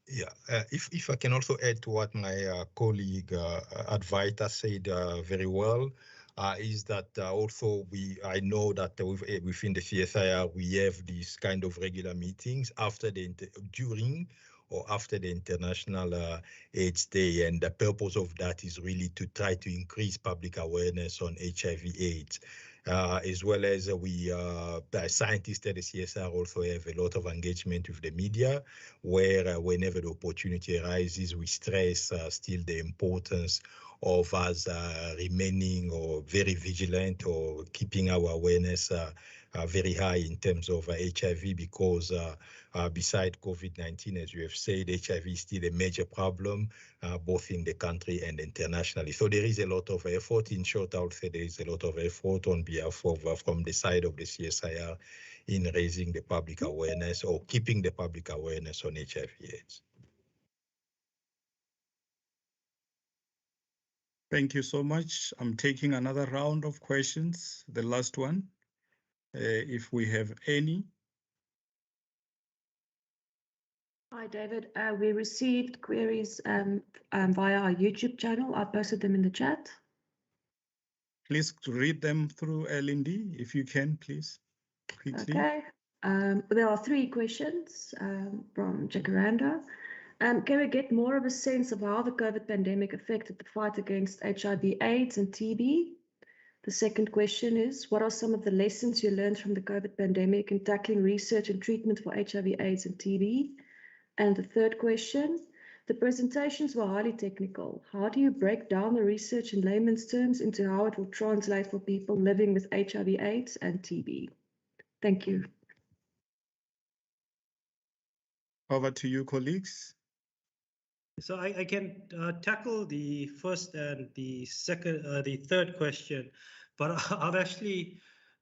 Yeah, if I can also add to what my colleague Advaita said very well, is that also I know that within the CSIR we have these kind of regular meetings during or after the International AIDS Day, and the purpose of that is really to try to increase public awareness on HIV/AIDS. As well as scientists at the CSIR also have a lot of engagement with the media, where whenever the opportunity arises, we stress still the importance of us remaining or very vigilant or keeping our awareness very high in terms of HIV, because beside COVID-19, as you have said, HIV is still a major problem, both in the country and internationally. So there is a lot of effort. In short, I would say there is a lot of effort on behalf of, from the side of the CSIR in raising the public awareness or keeping the public awareness on HIV/AIDS. Thank you so much. I'm taking another round of questions, the last one, if we have any. Hi, David. We received queries via our YouTube channel. I posted them in the chat. Please read them through LND, if you can, please. Quickly. Okay. There are 3 questions from Jacaranda. Can we get more of a sense of how the COVID pandemic affected the fight against HIV, AIDS, and TB? The second question is, what are some of the lessons you learned from the COVID pandemic in tackling research and treatment for HIV, AIDS, and TB? And the third question, the presentations were highly technical. How do you break down the research in layman's terms into how it will translate for people living with HIV, AIDS, and TB? Thank you. Over to you, colleagues. So I can tackle the first and the third question, but I'll actually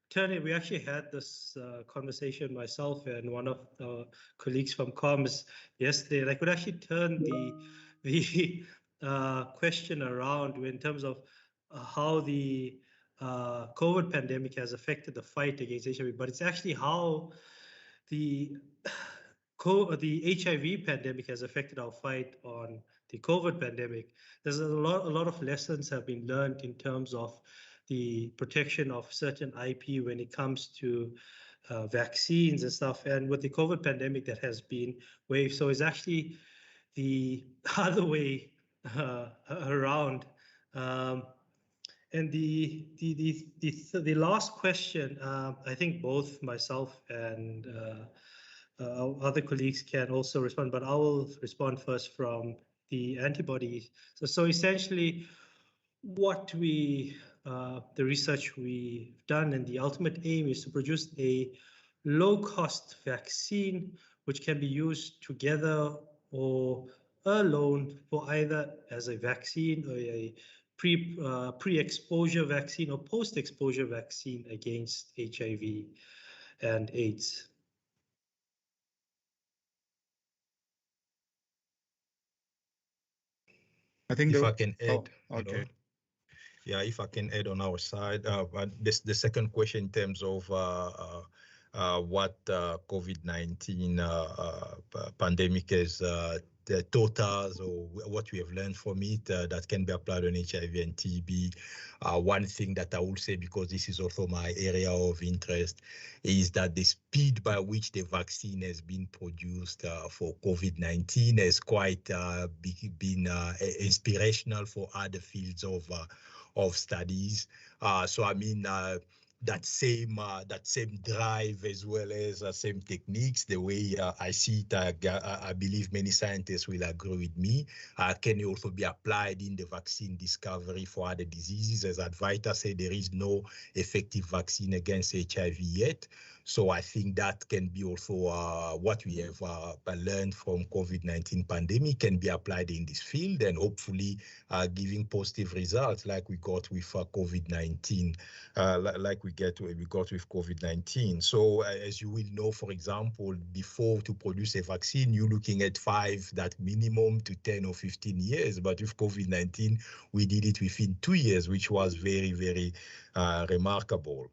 turn it. We actually had this conversation, myself and one of the colleagues from comms yesterday. And I could actually turn the question around in terms of how the COVID pandemic has affected the fight against HIV, but it's actually how the HIV pandemic has affected our fight on the COVID pandemic. There's a lot of lessons have been learned in terms of the protection of certain IP when it comes to vaccines and stuff. And with the COVID pandemic, that has been waived. So it's actually the other way around. And the last question, I think both myself and other colleagues can also respond, but I will respond first from the antibodies. So essentially, what we the research we've done, and the ultimate aim is to produce a low-cost vaccine which can be used together or alone for either as a vaccine or a pre-exposure vaccine or post-exposure vaccine against HIV and AIDS. I think if I can add, okay. Yeah, if I can add on our side, the second question in terms of what COVID-19 pandemic has taught us, or what we have learned from it that can be applied on HIV and TB. One thing that I will say, because this is also my area of interest, is that the speed by which the vaccine has been produced for COVID-19 has quite been inspirational for other fields of studies. So I mean, that same drive, as well as same techniques, the way I see it, I believe many scientists will agree with me, can also be applied in the vaccine discovery for other diseases. As Advaita said, there is no effective vaccine against HIV yet. So I think that can be also what we have learned from COVID-19 pandemic can be applied in this field, and hopefully giving positive results like we got with COVID-19, like we got with COVID-19. So as you will know, for example, before to produce a vaccine, you're looking at 5, that minimum, to 10 or 15 years. But with COVID-19, we did it within 2 years, which was very, very remarkable.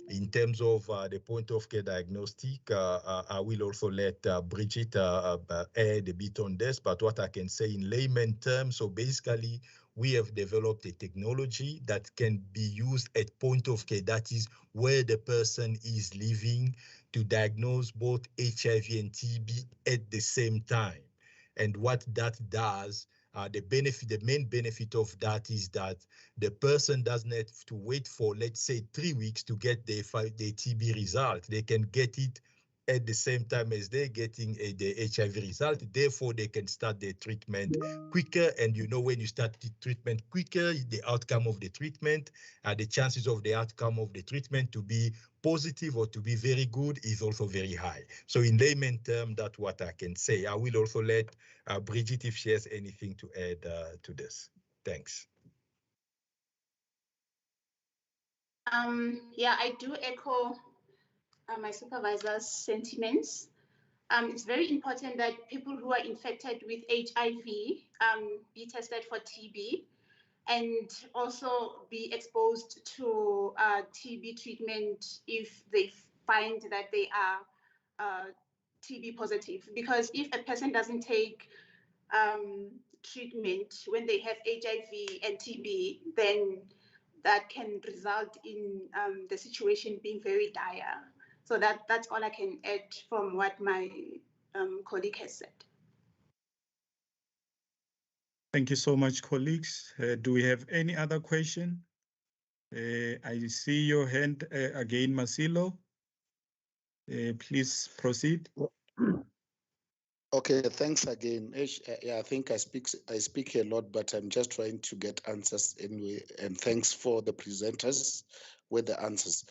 In terms of the point of care diagnostic, I will also let Bridget add a bit on this, but what I can say in layman terms, so basically, we have developed a technology that can be used at point of care, that is where the person is living, to diagnose both HIV and TB at the same time. And what that does, the main benefit of that is that the person doesn't have to wait for, let's say, 3 weeks to get the TB result. They can get it at the same time as they're getting the HIV result. Therefore, they can start their treatment quicker. And you know, when you start the treatment quicker, the outcome of the treatment, the chances of the outcome of the treatment to be positive or to be very good is also very high. So in layman terms, that's what I can say. I will also let Bridget, if she has anything to add to this. Thanks. Yeah, I do echo my supervisor's sentiments. It's very important that people who are infected with HIV be tested for TB, and also be exposed to TB treatment if they find that they are TB positive. Because if a person doesn't take treatment when they have HIV and TB, then that can result in the situation being very dire. So that's all I can add from what my colleague has said. Thank you so much, colleagues. Do we have any other question? I see your hand again, Masilo. Please proceed. Okay, thanks again. Yeah, I think I speak a lot, but I'm just trying to get answers anyway. And thanks for the presenters with the answers.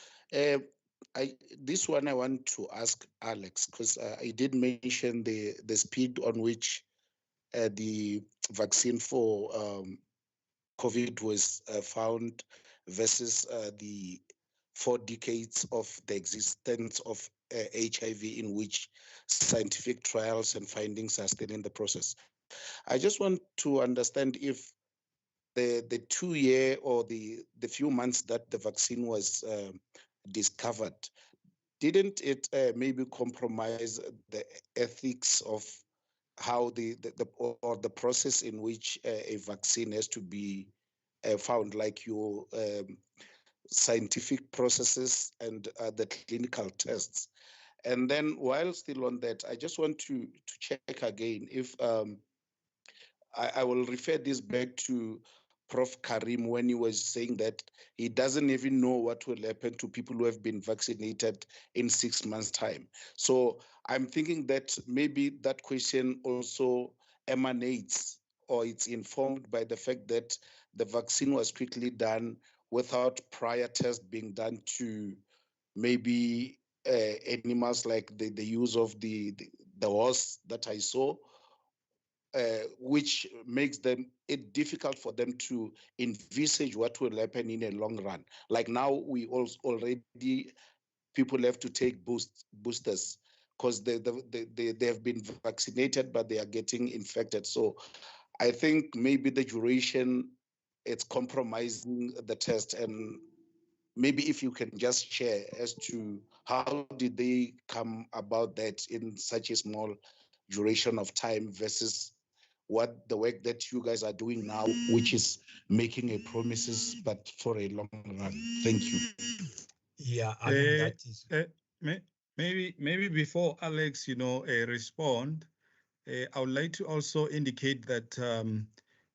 This one I want to ask Alex, because I did mention the speed on which the vaccine for COVID was found versus the 4 decades of the existence of HIV, in which scientific trials and findings are still in the process. I just want to understand if the 2 year or the few months that the vaccine was discovered, didn't it maybe compromise the ethics of how the process in which a vaccine has to be found, like your scientific processes and the clinical tests? And then while still on that, I just want to check again if I will refer this back to Prof. Karim when he was saying that he doesn't even know what will happen to people who have been vaccinated in 6 months' time. So I'm thinking that maybe that question also emanates, or it's informed by the fact that the vaccine was quickly done without prior test being done to maybe animals, like the use of the horse that I saw, which makes it difficult for them to envisage what will happen in a long run. Like now, we also already, people have to take boosters because they have been vaccinated, but they are getting infected. So I think maybe the duration, it's compromising the test. And maybe if you can just share as to how did they come about that in such a small duration of time versus what the work that you guys are doing now, which is making a promises, but for a long run. Thank you. Yeah, I mean, that is... maybe before Alex, respond, I would like to also indicate that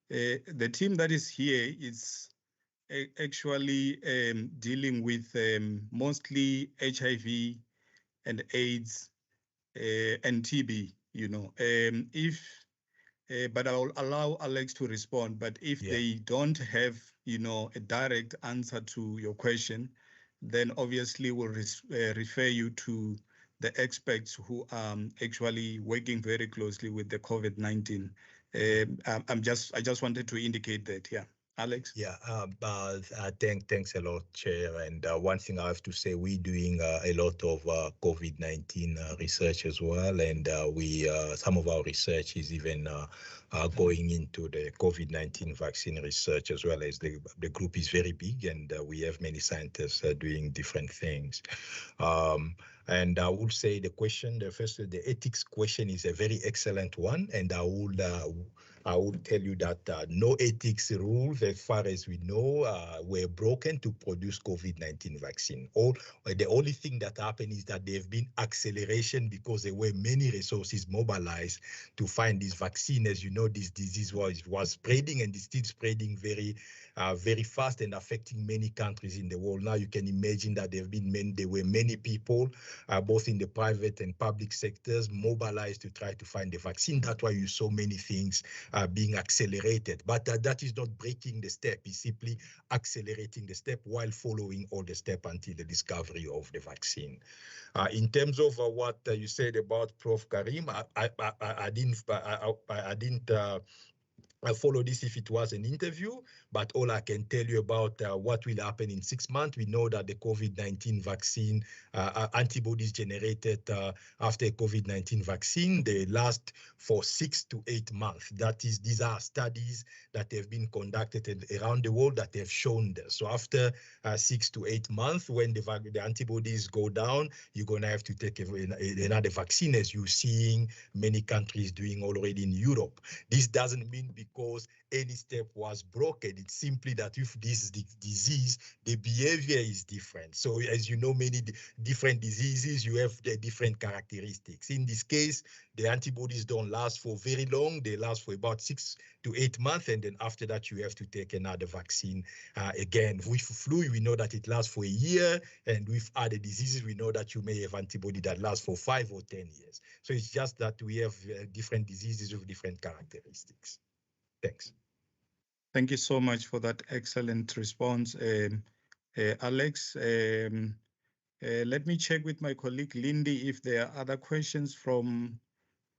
the team that is here is actually dealing with mostly HIV and AIDS and TB, but I'll allow Alex to respond. But if they don't have, a direct answer to your question, then obviously we'll refer you to the experts who are actually working very closely with the COVID-19. I just wanted to indicate that, yeah. Alex? Yeah, thanks a lot, Chair. And one thing I have to say, we're doing a lot of COVID-19 research as well. And some of our research is even going into the COVID-19 vaccine research, as well as the group is very big, and we have many scientists doing different things. And I would say the ethics question is a very excellent one. And I would tell you that no ethics rules, as far as we know, were broken to produce COVID-19 vaccine. The only thing that happened is that there have been acceleration because there were many resources mobilized to find this vaccine. As you know, this disease was spreading, and is still spreading very fast and affecting many countries in the world. Now you can imagine that there were many people, both in the private and public sectors, mobilized to try to find the vaccine. That's why you saw many things being accelerated. But that is not breaking the step. It's simply accelerating the step while following all the steps until the discovery of the vaccine. In terms of what you said about Prof. Karim, I didn't follow this if it was an interview, but all I can tell you about what will happen in 6 months, we know that the COVID-19 vaccine, antibodies generated after COVID-19 vaccine, they last for 6 to 8 months. These are studies that have been conducted around the world that have shown this. So after 6 to 8 months, when the antibodies go down, you're going to have to take another vaccine, as you're seeing many countries doing already in Europe. This doesn't mean because any step was broken. It's simply that with this disease, the behavior is different. So as you know, many different diseases, you have the different characteristics. In this case, the antibodies don't last for very long. They last for about 6 to 8 months. And then after that, you have to take another vaccine. Again, with flu, we know that it lasts for a year. And with other diseases, we know that you may have antibody that lasts for 5 or 10 years. So it's just that we have different diseases with different characteristics. Thanks. Thank you so much for that excellent response, Alex. Let me check with my colleague Lindy if there are other questions from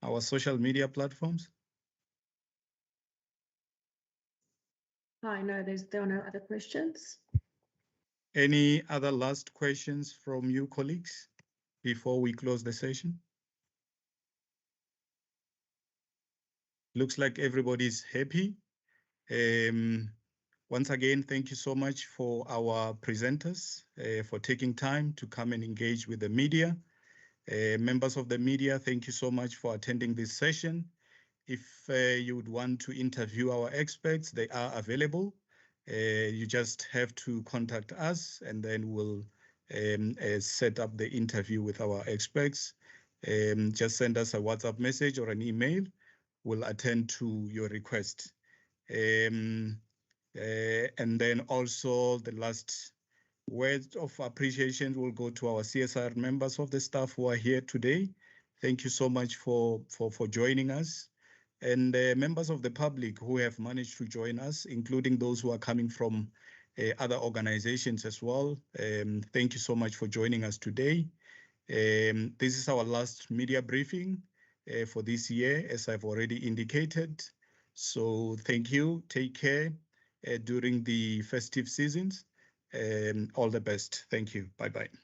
our social media platforms. Hi, no, there are no other questions. Any other last questions from you, colleagues, before we close the session? Looks like everybody's happy. Once again, thank you so much for our presenters for taking time to come and engage with the media. Members of the media, thank you so much for attending this session. If you would want to interview our experts, they are available. You just have to contact us, and then we'll set up the interview with our experts. Just send us a WhatsApp message or an email. We'll attend to your request. And then also the last words of appreciation will go to our CSIR members of the staff who are here today. Thank you so much for joining us. And members of the public who have managed to join us, including those who are coming from other organizations as well. Thank you so much for joining us today. This is our last media briefing for this year, as I've already indicated. So thank you. Take care during the festive seasons. All the best. Thank you. Bye-bye.